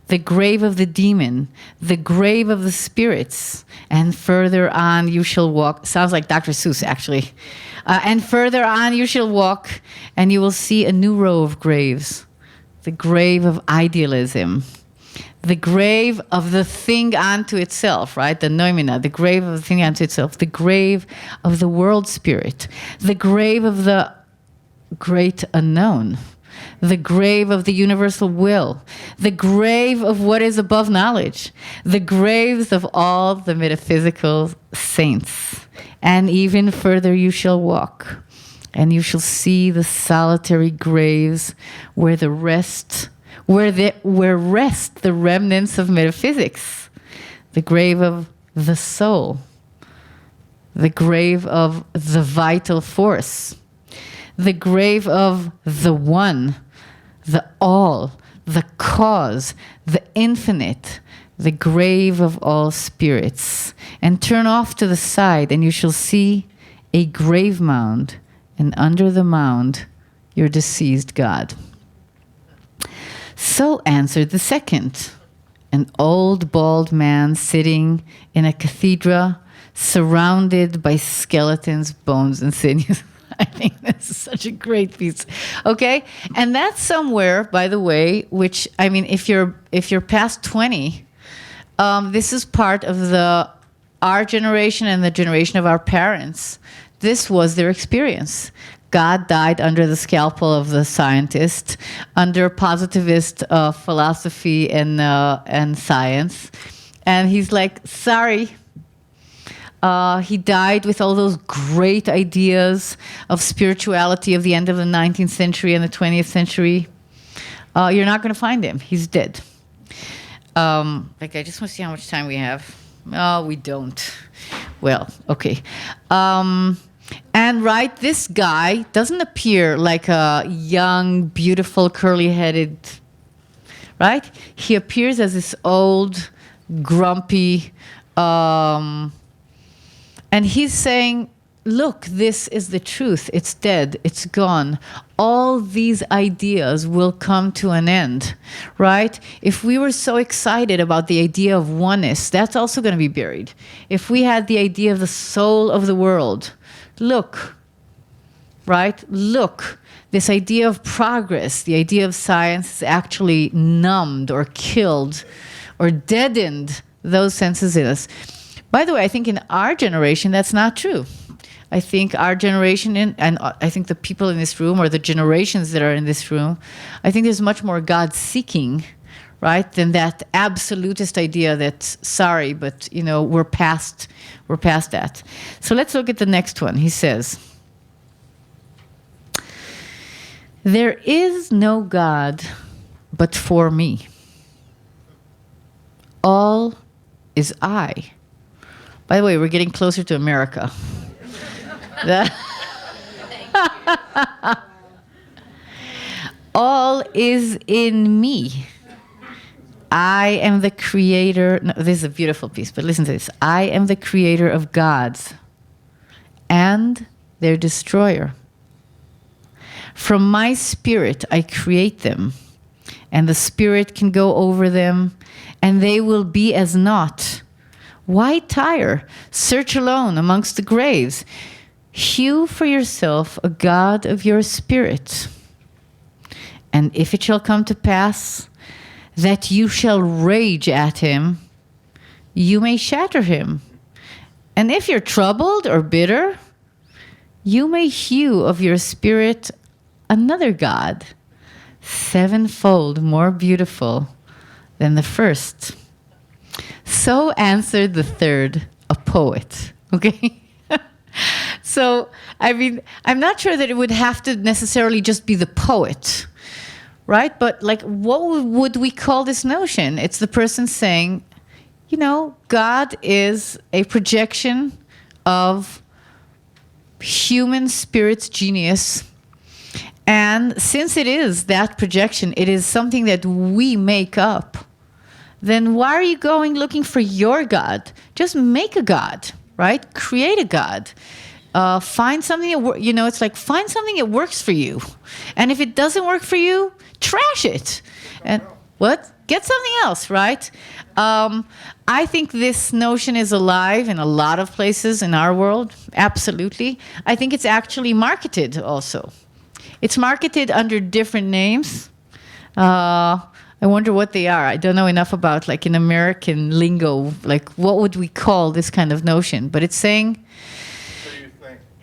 A: the grave of the demon, the grave of the spirits, and further on you shall walk. Sounds like Dr. Seuss, actually. And further on you shall walk, and you will see a new row of graves. The grave of idealism, the grave of the thing unto itself, right? The noumena, the grave of the thing unto itself, the grave of the world spirit, the grave of the great unknown, the grave of the universal will, the grave of what is above knowledge, the graves of all the metaphysical saints. And even further you shall walk, and you shall see the solitary graves where rest the remnants of metaphysics, the grave of the soul, the grave of the vital force, the grave of the one, the all, the cause, the infinite, the grave of all spirits. And turn off to the side, and you shall see a grave mound, and under the mound, your deceased God. So answered the second, an old bald man sitting in a cathedra surrounded by skeletons, bones, and sinews. I think this is such a great piece. Okay? And that's somewhere, by the way, which, I mean, if you're past 20, this is part of our generation and the generation of our parents. This was their experience. God died under the scalpel of the scientist, under positivist philosophy and science. And he's like, sorry. He died with all those great ideas of spirituality of the end of the 19th century and the 20th century. You're not going to find him. He's dead. I just want to see how much time we have. Oh, we don't. Well, okay. And right, this guy doesn't appear like a young, beautiful, curly-headed, right? He appears as this old, grumpy, and he's saying, look, this is the truth. It's dead. It's gone. All these ideas will come to an end, right? If we were so excited about the idea of oneness, that's also going to be buried. If we had the idea of the soul of the world, look, right? Look, this idea of progress, the idea of science is actually numbed or killed or deadened those senses in us. By the way, I think in our generation, that's not true. I think our generation, and I think the people in this room or the generations that are in this room, I think there's much more God-seeking, right, than that absolutist idea that, sorry, but, you know, we're past that. So let's look at the next one. He says, there is no God but for me. All is I. By the way, we're getting closer to America. All is in me. I am the creator. No, this is a beautiful piece, but listen to this. I am the creator of gods and their destroyer. From my spirit, I create them, and the spirit can go over them, and they will be as naught. Why tire? Search alone amongst the graves. Hew for yourself a god of your spirit. And if it shall come to pass that you shall rage at him, you may shatter him. And if you're troubled or bitter, you may hew of your spirit another god, sevenfold more beautiful than the first. So answered the third, a poet. Okay? So, I mean, I'm not sure that it would have to necessarily just be the poet, right? But, like, what would we call this notion? It's the person saying, you know, God is a projection of human spirit's genius, And since it is that projection, it is something that we make up, then why are you going looking for your God? Just make a God, right? Create a God. Find something that it's like find something that works for you. And if it doesn't work for you, trash it. And what? Get something else, right? I think this notion is alive in a lot of places in our world. Absolutely. I think it's actually marketed also. It's marketed under different names. I wonder what they are. I don't know enough about, like, in American lingo, like, what would we call this kind of notion? But it's saying,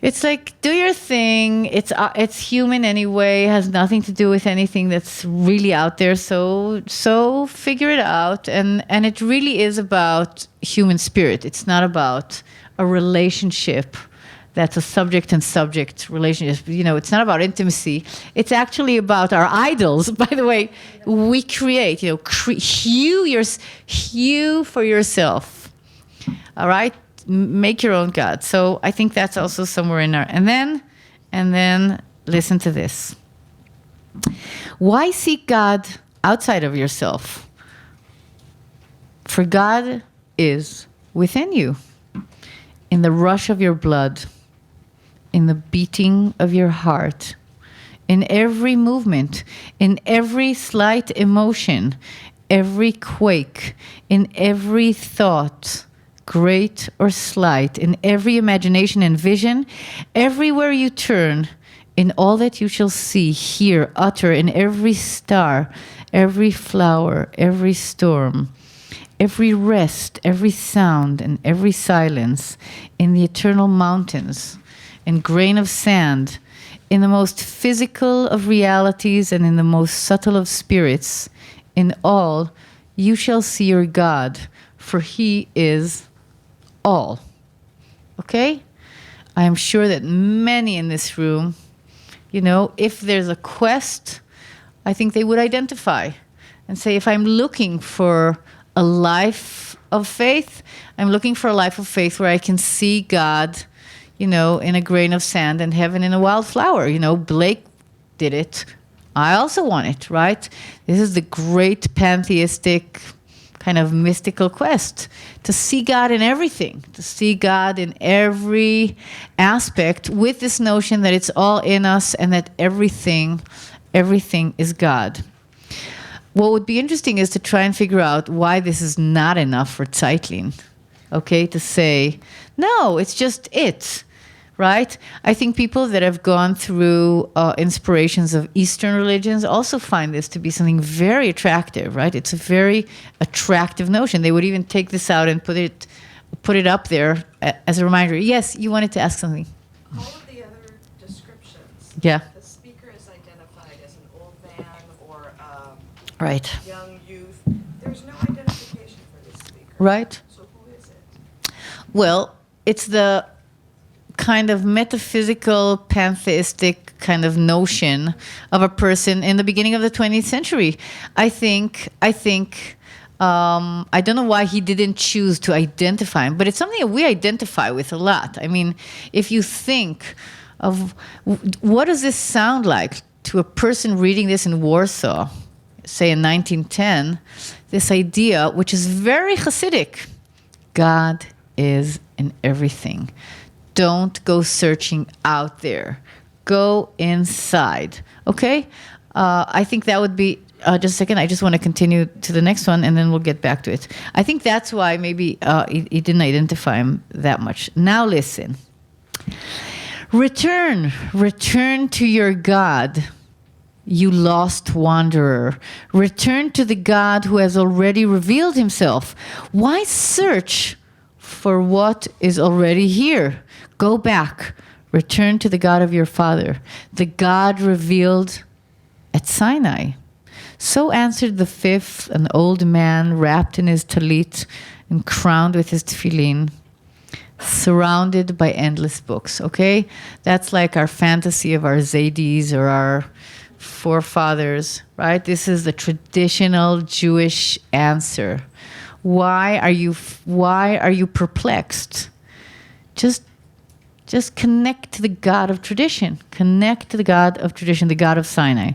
A: it's like, do your thing. It's human anyway. It has nothing to do with anything that's really out there. So figure it out. And it really is about human spirit. It's not about a relationship that's a subject and subject relationship. It's not about intimacy. It's actually about our idols. By the way, we create, hew for yourself. All right? Make your own God. So I think that's also somewhere in our, and then listen to this. Why seek God outside of yourself? For God is within you, in the rush of your blood, in the beating of your heart, in every movement, in every slight emotion, every quake, in every thought, great or slight, in every imagination and vision, everywhere you turn, in all that you shall see, hear, utter, in every star, every flower, every storm, every rest, every sound, and every silence, in the eternal mountains, and grain of sand, in the most physical of realities and in the most subtle of spirits, in all you shall see your God, for he is all. Okay? I am sure that many in this room, if there's a quest, I think they would identify and say, if I'm looking for a life of faith, I'm looking for a life of faith where I can see God, in a grain of sand and heaven in a wildflower. Blake did it. I also want it, right? This is the great pantheistic kind of mystical quest to see God in everything, to see God in every aspect with this notion that it's all in us and that everything is God. What would be interesting is to try and figure out why this is not enough for Zeitlin, okay? To say, no, it's just it. Right? I think people that have gone through inspirations of Eastern religions also find this to be something very attractive, right? It's a very attractive notion. They would even take this out and put it up there as a reminder. Yes, you wanted to ask something.
E: All of the other descriptions,
A: yeah.
E: The speaker is identified as an old man or
A: right.
E: Young youth. There's no identification for this speaker.
A: Right.
E: So who is it?
A: Well, it's the kind of metaphysical, pantheistic kind of notion of a person in the beginning of the 20th century. I think, I don't know why he didn't choose to identify him, but it's something that we identify with a lot. I mean, if you think of what does this sound like to a person reading this in Warsaw, say in 1910, this idea, which is very Hasidic, God is in everything. Don't go searching out there. Go inside. Okay? I think that would be, just a second, I just want to continue to the next one and then we'll get back to it. I think that's why maybe he didn't identify him that much. Now listen. Return to your God, you lost wanderer. Return to the God who has already revealed himself. Why search for what is already here? Go back. Return to the God of your father, the God revealed at Sinai. So answered the fifth, an old man wrapped in his talit and crowned with his tefillin, surrounded by endless books. Okay? That's like our fantasy of our Zaydis or our forefathers, right? This is the traditional Jewish answer. Why are you perplexed? Just Just connect to the God of tradition. Connect to the God of tradition, the God of Sinai.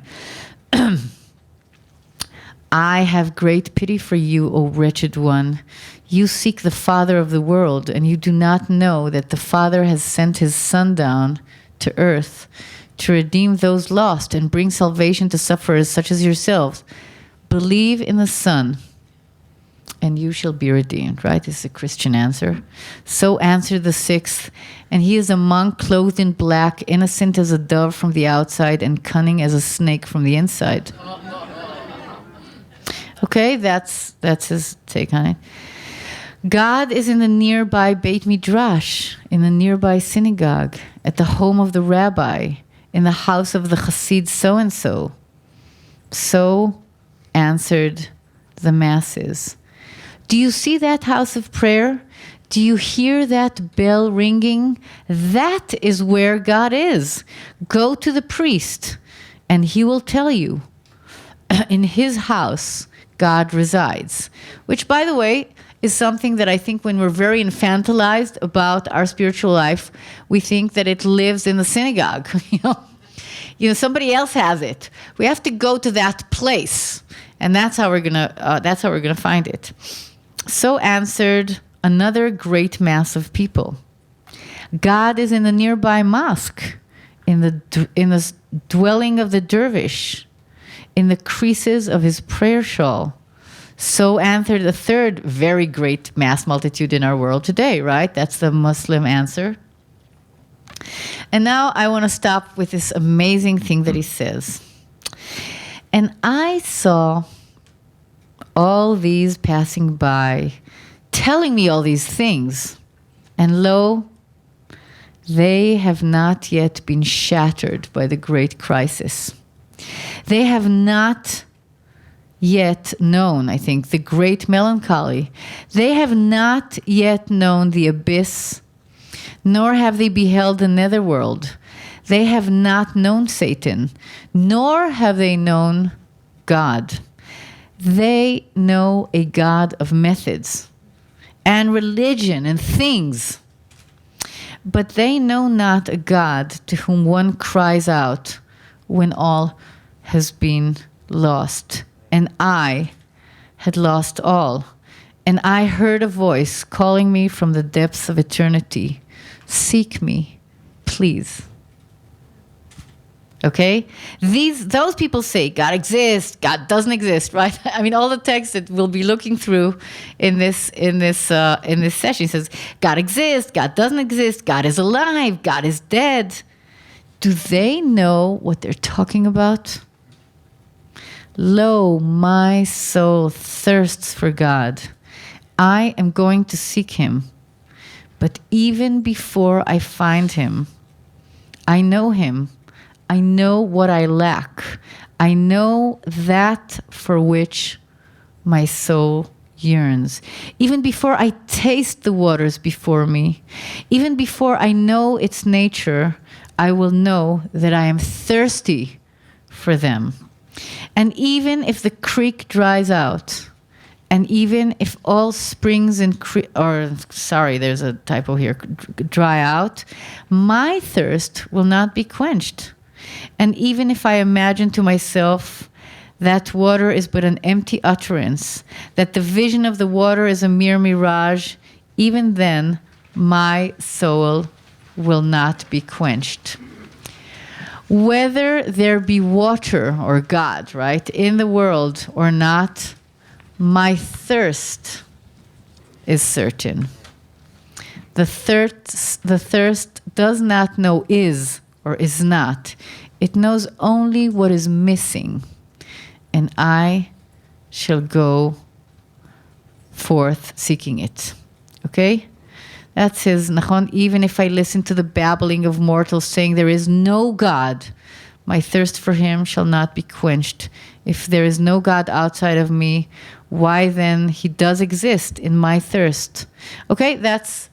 A: I have great pity for you, O wretched one. You seek the Father of the world, and you do not know that the Father has sent his Son down to earth to redeem those lost and bring salvation to sufferers such as yourselves. Believe in the Son, and you shall be redeemed. Right? This is a Christian answer. So answered the sixth, and he is a monk clothed in black, innocent as a dove from the outside and cunning as a snake from the inside. Okay, that's his take on it. God is in the nearby Beit Midrash, in the nearby synagogue, at the home of the rabbi, in the house of the Chassid so-and-so. So answered the masses. Do you see that house of prayer? Do you hear that bell ringing? That is where God is. Go to the priest, and he will tell you. In his house, God resides. Which, by the way, is something that I think when we're very infantilized about our spiritual life, we think that it lives in the synagogue. You know, somebody else has it. We have to go to that place, and that's how we're gonna find it. So answered another great mass of people. God is in the nearby mosque, in the dwelling of the dervish, in the creases of his prayer shawl. So answered the third very great mass multitude in our world today, right? That's the Muslim answer. And now I want to stop with this amazing thing that he says. And I saw all these passing by, telling me all these things. And lo, they have not yet been shattered by the great crisis. They have not yet known, I think, the great melancholy. They have not yet known the abyss, nor have they beheld the netherworld. They have not known Satan, nor have they known God. They know a God of methods and religion and things, but they know not a God to whom one cries out when all has been lost. And I had lost all. And I heard a voice calling me from the depths of eternity. Seek me, please. Okay? Those people say God exists, God doesn't exist, right? I mean, all the texts that we'll be looking through in this session, he says, God exists, God doesn't exist, God is alive, God is dead. Do they know what they're talking about? Lo, my soul thirsts for God. I am going to seek him. But even before I find him, I know him. I know what I lack. I know that for which my soul yearns. Even before I taste the waters before me, even before I know its nature, I will know that I am thirsty for them. And even if the creek dries out, and even if all springs and there's a typo here, dry out, my thirst will not be quenched. And even if I imagine to myself that water is but an empty utterance, that the vision of the water is a mere mirage, even then my soul will not be quenched. Whether there be water or God, right, in the world or not, my thirst is certain. The thirst does not know is or is not. It knows only what is missing. And I shall go forth seeking it. Okay? That's his Nachon. Even if I listen to the babbling of mortals saying there is no God, my thirst for him shall not be quenched. If there is no God outside of me, why then he does exist in my thirst. Okay, that's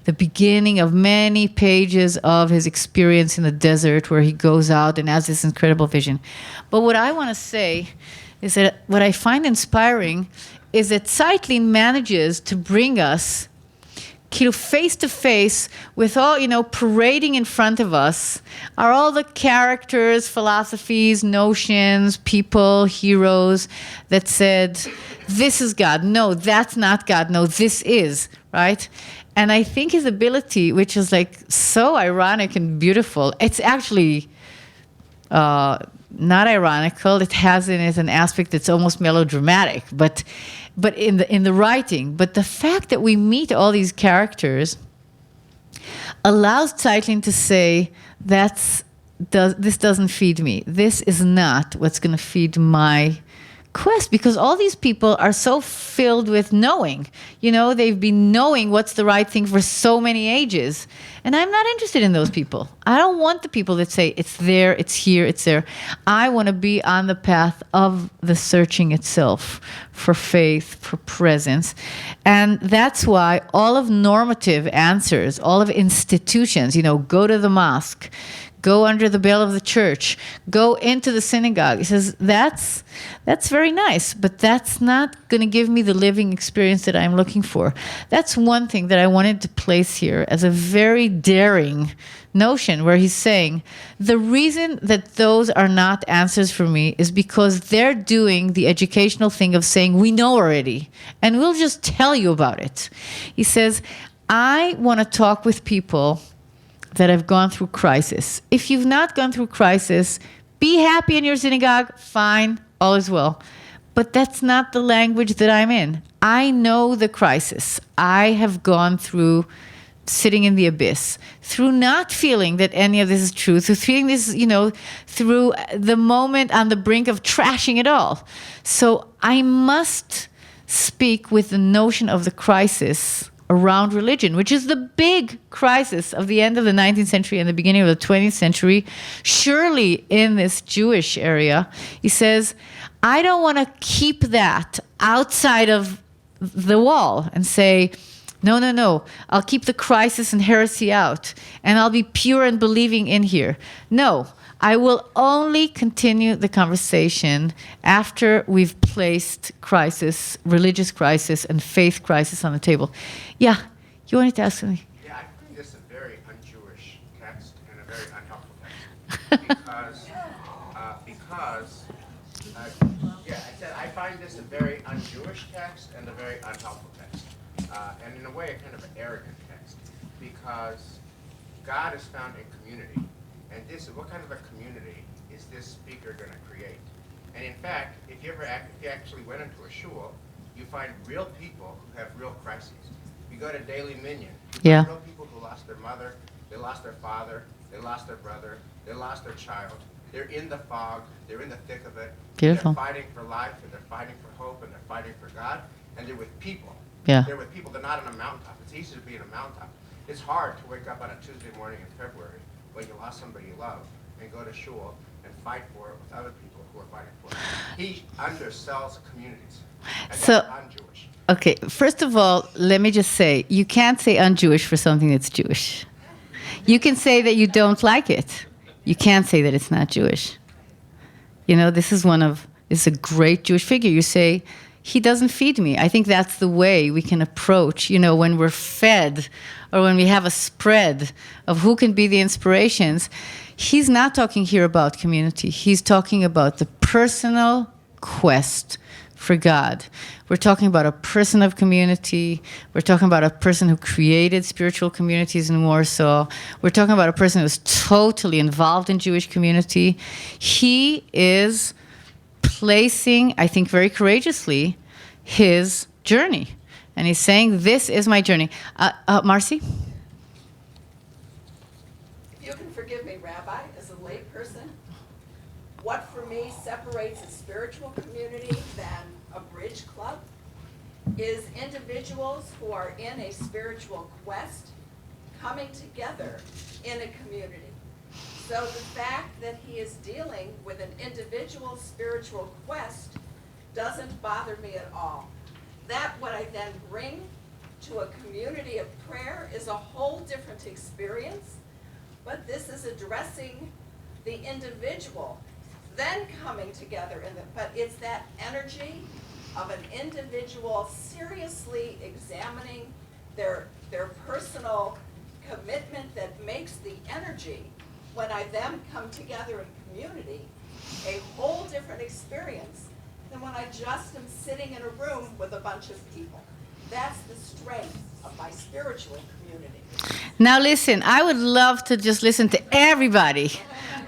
A: the beginning of many pages of his experience in the desert where he goes out and has this incredible vision. But what I want to say is that what I find inspiring is that Zeitlin manages to bring us face to face with all, parading in front of us are all the characters, philosophies, notions, people, heroes that said, this is God. No, that's not God. No, this is, right? And I think his ability, which is like so ironic and beautiful, it's actually not ironical. It has in it an aspect that's almost melodramatic, but in the writing. But the fact that we meet all these characters allows Zeitlin to say, this doesn't feed me. This is not what's going to feed my quest, because all these people are so filled with knowing. They've been knowing what's the right thing for so many ages. And I'm not interested in those people. I don't want the people that say, it's there, it's here, it's there. I want to be on the path of the searching itself for faith, for presence. And that's why all of normative answers, all of institutions, go to the mosque, go under the bell of the church, go into the synagogue. He says, that's very nice, but that's not going to give me the living experience that I'm looking for. That's one thing that I wanted to place here as a very daring notion, where he's saying, the reason that those are not answers for me is because they're doing the educational thing of saying, we know already, and we'll just tell you about it. He says, I want to talk with people that have gone through crisis. If you've not gone through crisis, be happy in your synagogue, fine, all is well. But that's not the language that I'm in. I know the crisis. I have gone through sitting in the abyss, through not feeling that any of this is true, through feeling this, through the moment on the brink of trashing it all. So I must speak with the notion of the crisis around religion, which is the big crisis of the end of the 19th century and the beginning of the 20th century, surely in this Jewish area. He says, I don't want to keep that outside of the wall and say, no, I'll keep the crisis and heresy out, and I'll be pure and believing in here. No, I will only continue the conversation after we've placed crisis, religious crisis, and faith crisis on the table. Yeah, you wanted to ask something?
F: Yeah, I find this a very un-Jewish text and a very unhelpful text I find this a very un-Jewish text and a very unhelpful text, and in a way a kind of an arrogant text, because God is found in community. And what kind of a community is this speaker going to create? And in fact, if you actually went into a shul, you find real people who have real crises. You go to Daily Minyan, you find real people who lost their mother, they lost their father, they lost their brother, they lost their child. They're in the fog, they're in the thick of it.
A: Beautiful.
F: They're fighting for life, and they're fighting for hope, and they're fighting for God, and they're with people.
A: Yeah.
F: They're with people, they're not on a mountaintop. It's easy to be in a mountaintop. It's hard to wake up on a Tuesday morning in February when you lost somebody you love and go to shul and fight for it with other people who are fighting for it. He undersells communities. And
A: So-
F: that's un-Jewish.
A: Okay, first of all, let me just say, you can't say un-Jewish for something that's Jewish. You can say that you don't like it. You can't say that it's not Jewish. This is a great Jewish figure. You say, he doesn't feed me. I think that's the way we can approach, when we're fed or when we have a spread of who can be the inspirations. He's not talking here about community. He's talking about the personal quest for God. We're talking about a person of community. We're talking about a person who created spiritual communities in Warsaw. We're talking about a person who's totally involved in Jewish community. He is placing, I think very courageously, his journey. And he's saying, this is my journey. Marcy?
E: If you can forgive me, Rabbi, as a lay person, what for me separates a spiritual community than a bridge club is individuals who are in a spiritual quest coming together in a community. So the fact that he is dealing with an individual spiritual quest doesn't bother me at all. That what I then bring to a community of prayer is a whole different experience, but this is addressing the individual, then coming together but it's that energy of an individual seriously examining their personal commitment that makes the energy, when I then come together in community, a whole different experience than when I just am sitting in a room with a bunch of people. That's the strength of my spiritual community.
A: Now listen, I would love to just listen to everybody.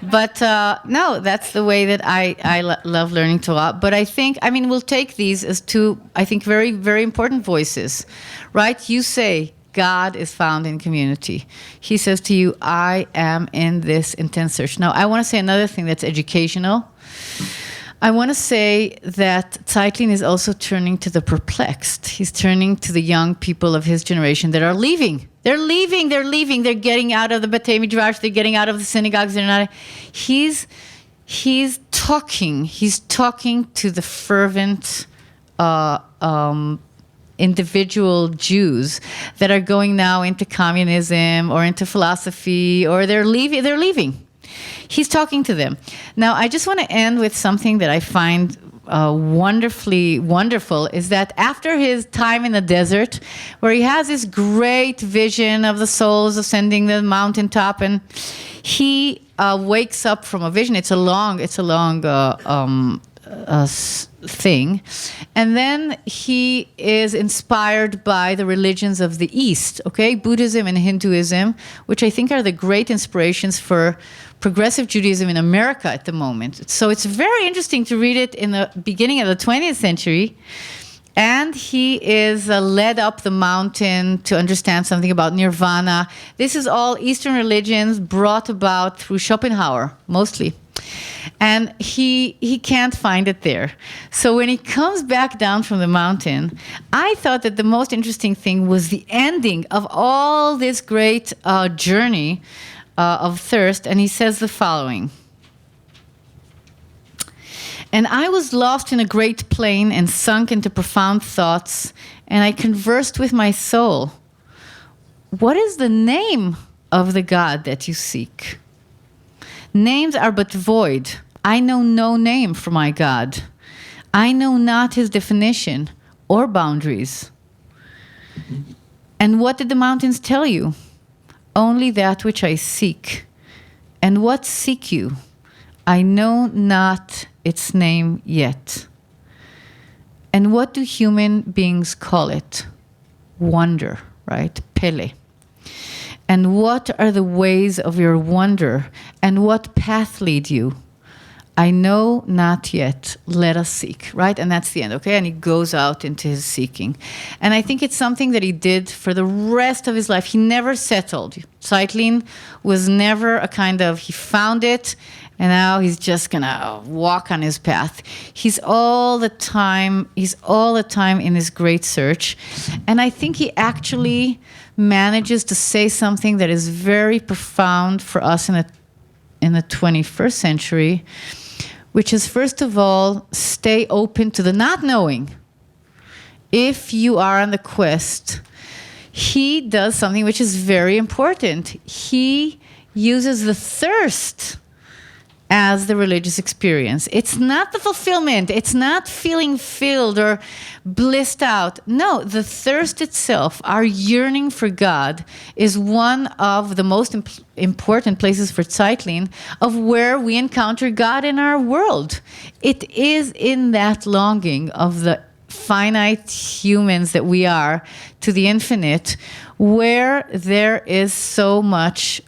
A: But no, that's the way that I love learning Torah. But I think, we'll take these as two, I think, very, very important voices, right? You say, God is found in community. He says to you, I am in this intense search. Now, I want to say another thing that's educational. I want to say that Zeitlin is also turning to the perplexed. He's turning to the young people of his generation that are leaving. They're leaving. They're getting out of the Batei Midrash. They're getting out of the synagogues. They're not. He's talking to the fervent individual Jews that are going now into communism or into philosophy, or they're leaving. He's talking to them. Now, I just want to end with something that I find wonderfully wonderful, is that after his time in the desert, where he has this great vision of the souls ascending the mountaintop, and he wakes up from a vision. It's a long thing. And then he is inspired by the religions of the East, okay? Buddhism and Hinduism, which I think are the great inspirations for progressive Judaism in America at the moment. So it's very interesting to read it in the beginning of the 20th century. And he is led up the mountain to understand something about nirvana. This is all Eastern religions brought about through Schopenhauer, mostly. And he can't find it there. So when he comes back down from the mountain, I thought that the most interesting thing was the ending of all this great journey of thirst. And he says the following. And I was lost in a great plain and sunk into profound thoughts, and I conversed with my soul. What is the name of the God that you seek? Names are but void. I know no name for my God. I know not his definition or boundaries. And what did the mountains tell you? Only that which I seek. And what seek you? I know not its name yet. And what do human beings call it? Wonder, right? Pele. And what are the ways of your wonder? And what path lead you? I know not yet. Let us seek, right? And that's the end, okay? And he goes out into his seeking. And I think it's something that he did for the rest of his life. He never settled. Zeitlin was never a kind of, he found it, and now he's just going to walk on his path. He's all the time in his great search. And I think he actually manages to say something that is very profound for us in the 21st century, which is, first of all, stay open to the not knowing. If you are on the quest, he does something which is very important. He uses the thirst as the religious experience. It's not the fulfillment. It's not feeling filled or blissed out. No, the thirst itself, our yearning for God, is one of the most important places for Zeitlin of where we encounter God in our world. It is in that longing of the finite humans that we are to the infinite, where there is so much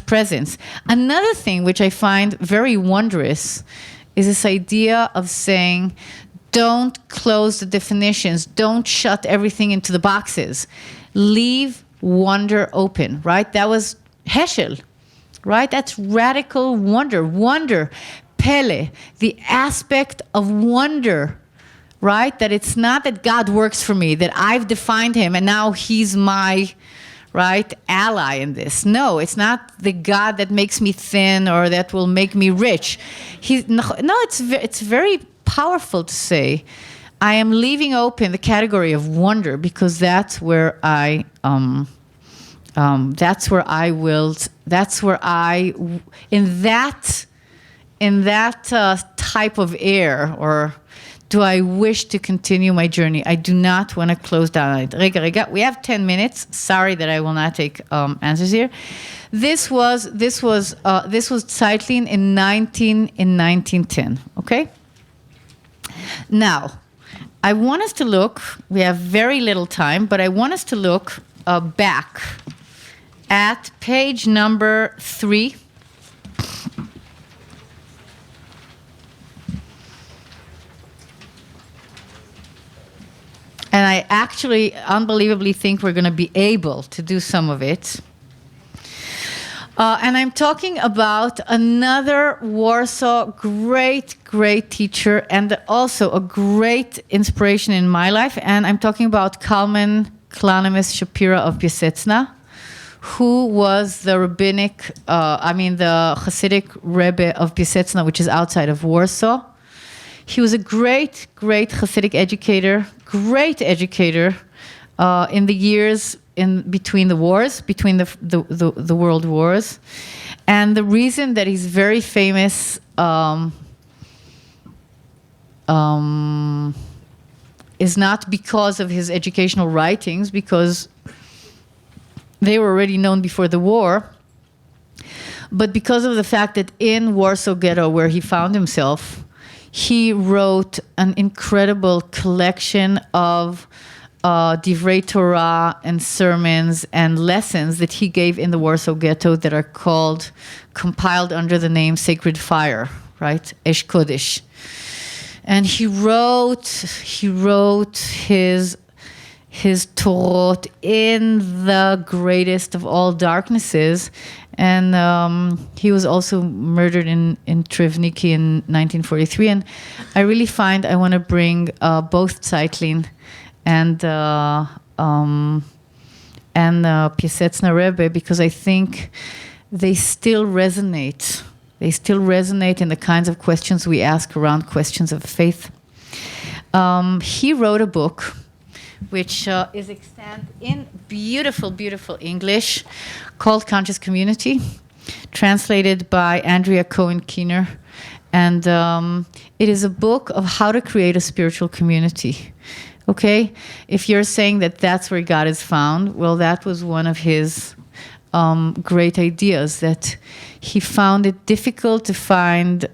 A: presence. Another thing which I find very wondrous is this idea of saying, don't close the definitions, don't shut everything into the boxes, leave wonder open, right? That was Heschel, right? That's radical wonder, Pele, the aspect of wonder, right? That it's not that God works for me, that I've defined him and now he's my, right, ally in this. No, it's not the God that makes me thin or that will make me rich. It's very powerful to say, I am leaving open the category of wonder because that's where I in that type of air or do I wish to continue my journey? I do not want to close down. Rega, we have 10 minutes. Sorry that I will not take answers here. This was Zeitlin in 1910. Okay. Now, I want us to look. We have very little time, but I want us to look back at page number 3. And I actually unbelievably think we're going to be able to do some of it. And I'm talking about another Warsaw great teacher and also a great inspiration in my life. And I'm talking about Kalman Klanimis Shapira of Piaseczna, who was the Rabbinic, the Hasidic Rebbe of Piaseczna, which is outside of Warsaw. He was a great Hasidic educator, in the years in between the wars, between the world wars. And the reason that he's very famous is not because of his educational writings, because they were already known before the war, but because of the fact that in Warsaw Ghetto, where he found himself, he wrote an incredible collection of Divrei Torah and sermons and lessons that he gave in the Warsaw Ghetto that are compiled under the name Sacred Fire, right? Esh Kodesh. And he wrote his Torot in the greatest of all darknesses. And he was also murdered in Trevniki in 1943. And I really find I want to bring both Zeitlin and Piaseczna Rebbe, because I think they still resonate. They still resonate in the kinds of questions we ask around questions of faith. He wrote a book which is extant in beautiful English, called Conscious Community, translated by Andrea Cohen Keener. And it is a book of how to create a spiritual community. Okay? If you're saying that that's where God is found, well, that was one of his great ideas, that he found it difficult to find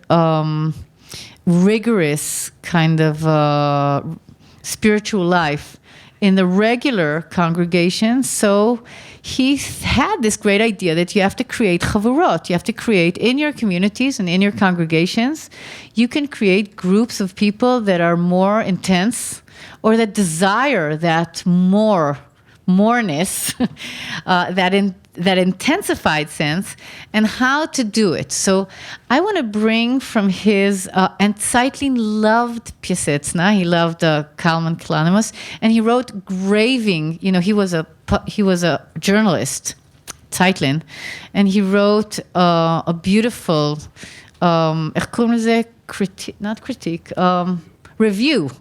A: rigorous kind of spiritual life in the regular congregation. So he had this great idea that you have to create chavurot. You have to create in your communities and in your congregations, you can create groups of people that are more intense or that desire that moreness, that intensified sense, and how to do it. So I want to bring from his, and Zeitlin loved Piaseczna, he loved Kalman Klanimis, and he wrote graving, he was a journalist, Zeitlin, and he wrote a beautiful, review,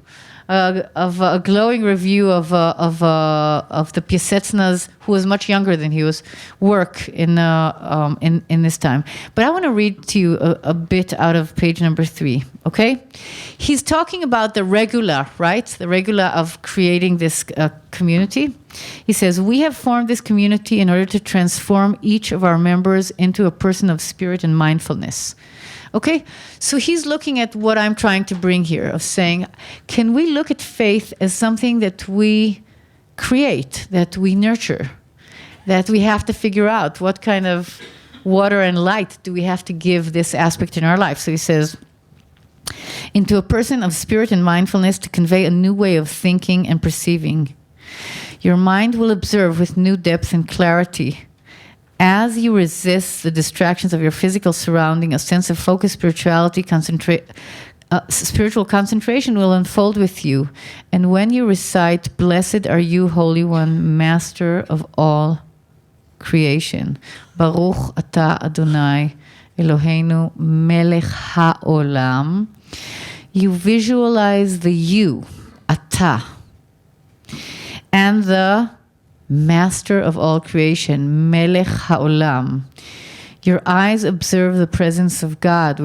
A: of a glowing review of the Piasetznas, who was much younger than he was, work in this time. But I want to read to you a bit out of page number 3. Okay, he's talking about the regula, right? The regula of creating this community. He says, we have formed this community in order to transform each of our members into a person of spirit and mindfulness. Okay, so he's looking at what I'm trying to bring here, of saying, can we look at faith as something that we create, that we nurture, that we have to figure out what kind of water and light do we have to give this aspect in our life? So he says, into a person of spirit and mindfulness to convey a new way of thinking and perceiving. Your mind will observe with new depth and clarity. As you resist the distractions of your physical surrounding, a sense of focused spirituality, spiritual concentration will unfold with you. And when you recite, "Blessed are you, Holy One, Master of all creation. Baruch atah Adonai, Eloheinu, Melech haolam," you visualize the you, atah, and the Master of all creation, Melech haolam. Your eyes observe the presence of God,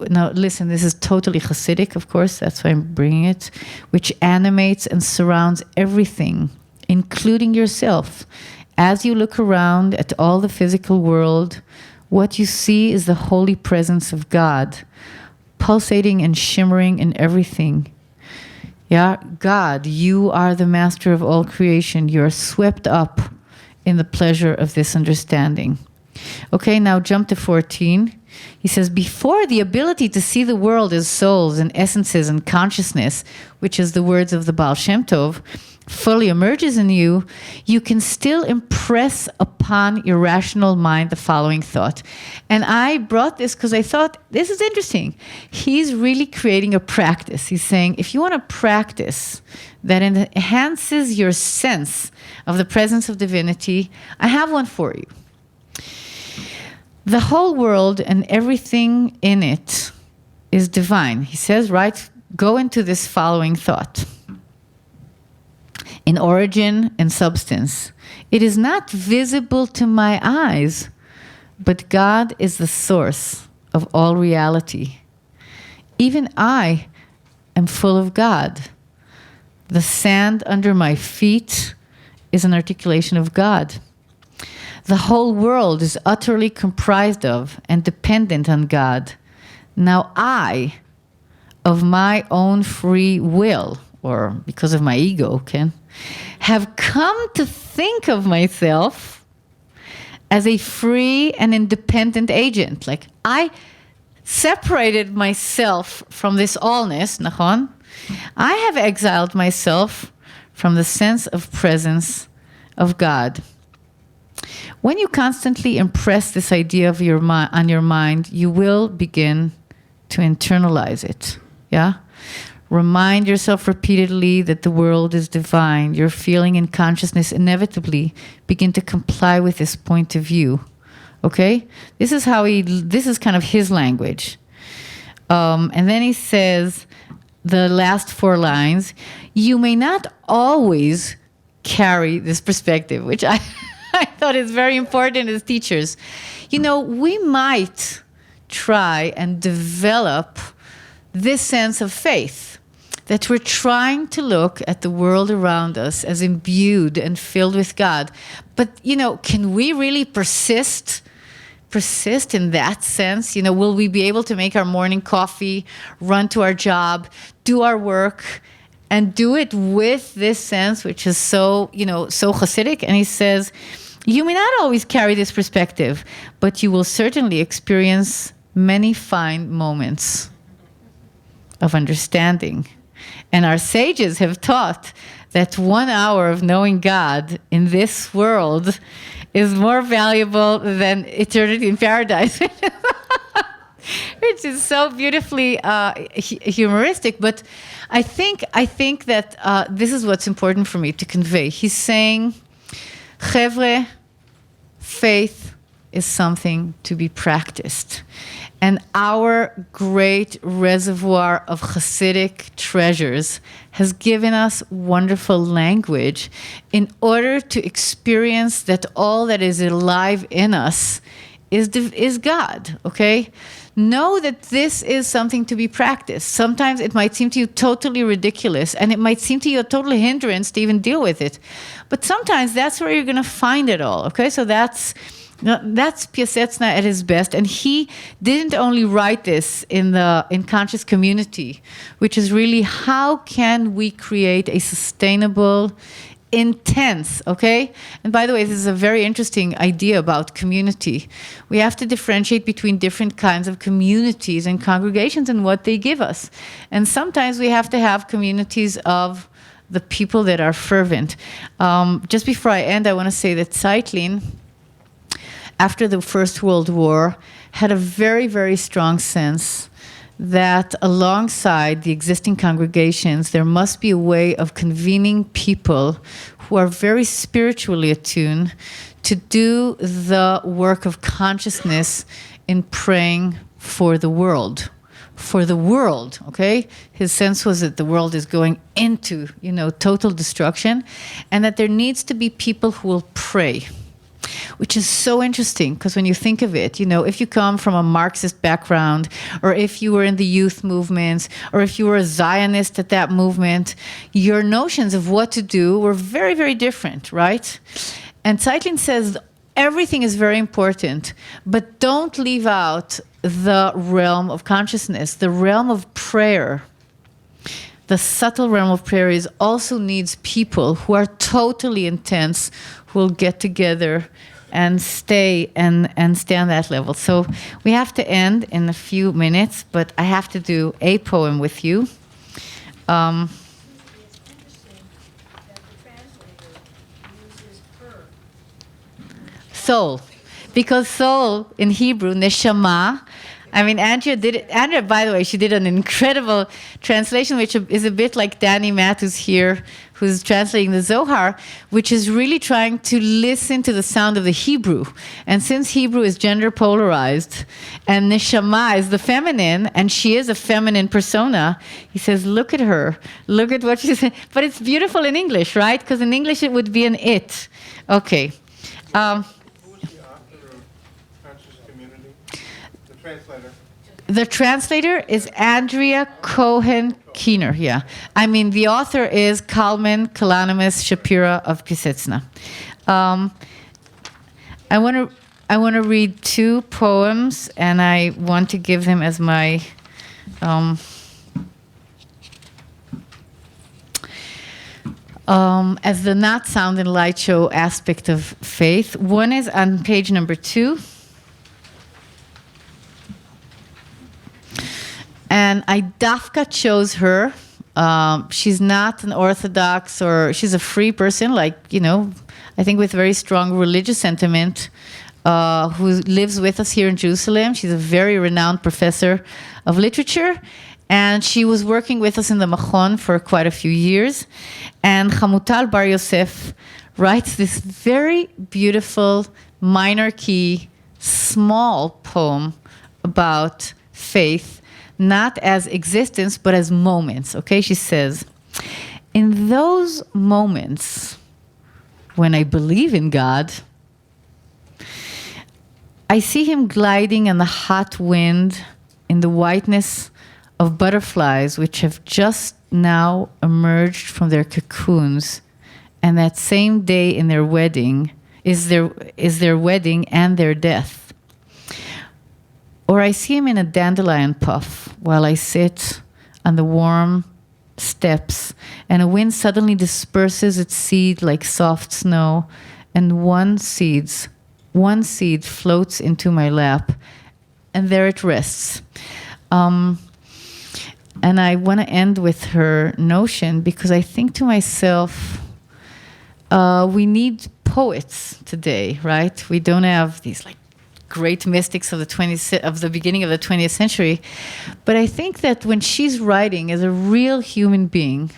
A: now listen, this is totally Hasidic, of course, that's why I'm bringing it, which animates and surrounds everything, including yourself. As you look around at all the physical world, what you see is the holy presence of God, pulsating and shimmering in everything. Yeah, God, you are the master of all creation. You are swept up in the pleasure of this understanding. Okay, now jump to 14. He says, before the ability to see the world as souls and essences and consciousness, which is the words of the Baal Shem Tov, fully emerges in you, you can still impress upon your rational mind the following thought. And I brought this because I thought, this is interesting. He's really creating a practice. He's saying, if you want to practice that enhances your sense of the presence of divinity, I have one for you. The whole world and everything in it is divine. He says, right, go into this following thought. In origin and substance, it is not visible to my eyes, but God is the source of all reality. Even I am full of God. The sand under my feet is an articulation of God. The whole world is utterly comprised of and dependent on God. Now I, of my own free will, or because of my ego, have come to think of myself as a free and independent agent. Like, I separated myself from this allness, nachon. I have exiled myself from the sense of presence of God. When you constantly impress this idea of on your mind, you will begin to internalize it. Yeah? Remind yourself repeatedly that the world is divine. Your feeling and consciousness inevitably begin to comply with this point of view. Okay? This is kind of his language. And then he says, the last 4 lines, you may not always carry this perspective, which I thought is very important as teachers. You know, we might try and develop this sense of faith, that we're trying to look at the world around us as imbued and filled with God. But, you know, can we really persist in that sense? You know, will we be able to make our morning coffee, run to our job, do our work, and do it with this sense, which is so Hasidic? And he says, you may not always carry this perspective, but you will certainly experience many fine moments of understanding. And our sages have taught that 1 hour of knowing God in this world is more valuable than eternity in paradise. Which is so beautifully humoristic. But I think that this is what's important for me to convey. He's saying, Chevre, faith is something to be practiced. And our great reservoir of Hasidic treasures has given us wonderful language in order to experience that all that is alive in us is God, okay? Know that this is something to be practiced. Sometimes it might seem to you totally ridiculous, and it might seem to you a total hindrance to even deal with it. But sometimes that's where you're going to find it all, okay? So that's Piaseczna at his best. And he didn't only write this in conscious community, which is really how can we create a sustainable, intense, okay? And by the way, this is a very interesting idea about community. We have to differentiate between different kinds of communities and congregations and what they give us. And sometimes we have to have communities of the people that are fervent. Just before I end, I want to say that Zeitlin, after the First World War, had a very, very strong sense that alongside the existing congregations, there must be a way of convening people who are very spiritually attuned to do the work of consciousness in praying for the world. For the world, okay? His sense was that the world is going into, total destruction, and that there needs to be people who will pray. which is so interesting because when you think of it, if you come from a Marxist background, or if you were in the youth movements, or if you were a Zionist at that movement, your notions of what to do were very, very different, right? And Zeitlin says everything is very important, but don't leave out the realm of consciousness, the realm of prayer. The subtle realm of prayer also needs people who are totally intense, who will get together and stay and stay on that level. So we have to end in a few minutes, but I have to do a poem with you.
B: It's interesting that the translator uses her.
A: Soul. Because soul in Hebrew, neshama. I mean, Andrea, by the way, she did an incredible translation, which is a bit like Danny Matthews here, who's translating the Zohar, which is really trying to listen to the sound of the Hebrew. And since Hebrew is gender polarized, and neshama is the feminine, and she is a feminine persona, he says, look at her, look at what she's saying. But it's beautiful in English, right? Because in English it would be an it. Okay.
C: Who was the author of Conscious Community? The translator?
A: The translator is Andrea Cohen-Keener, yeah. I mean, the author is Kalman Kalanimus Shapira of Pisetsna. I want to read two poems, and I want to give them as my as the not sound and light show aspect of faith. One is on page number 2. And I dafka chose her. She's not an Orthodox, or she's a free person, like, I think with very strong religious sentiment, who lives with us here in Jerusalem. She's a very renowned professor of literature. And she was working with us in the Machon for quite a few years. And Hamutal Bar Yosef writes this very beautiful minor key, small poem about faith, not as existence, but as moments. Okay, she says, in those moments when I believe in God, I see him gliding in the hot wind, in the whiteness of butterflies which have just now emerged from their cocoons, and that same day in their wedding is their wedding and their death. Or I see him in a dandelion puff while I sit on the warm steps, and a wind suddenly disperses its seed like soft snow, and one seed floats into my lap, and there it rests. And I want to end with her notion, because I think to myself, we need poets today, right? We don't have these great mystics of the beginning of the 20th century, but I think that when she's writing as a real human being,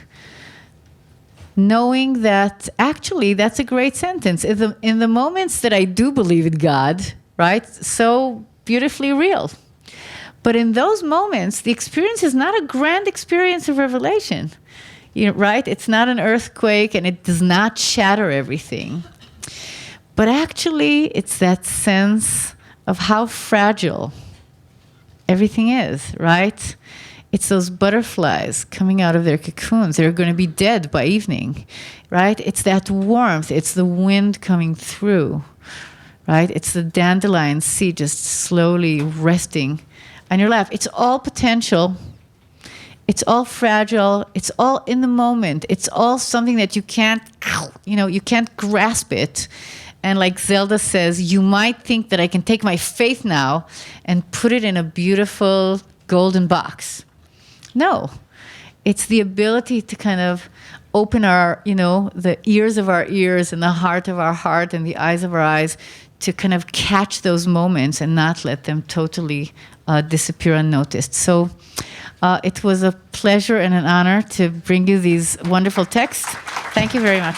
A: knowing that actually that's a great sentence. In the moments that I do believe in God, right, so beautifully real. But in those moments, the experience is not a grand experience of revelation, right? It's not an earthquake, and it does not shatter everything. But actually, it's that sense of how fragile everything is, right? It's those butterflies coming out of their cocoons. They're going to be dead by evening, right? It's that warmth. It's the wind coming through, right? It's the dandelion seed just slowly resting on your lap. It's all potential. It's all fragile. It's all in the moment. It's all something that you can't grasp it. And like Zelda says, you might think that I can take my faith now and put it in a beautiful golden box. No, it's the ability to kind of open our, the ears of our ears and the heart of our heart and the eyes of our eyes to kind of catch those moments and not let them totally disappear unnoticed. So it was a pleasure and an honor to bring you these wonderful texts. Thank you very much.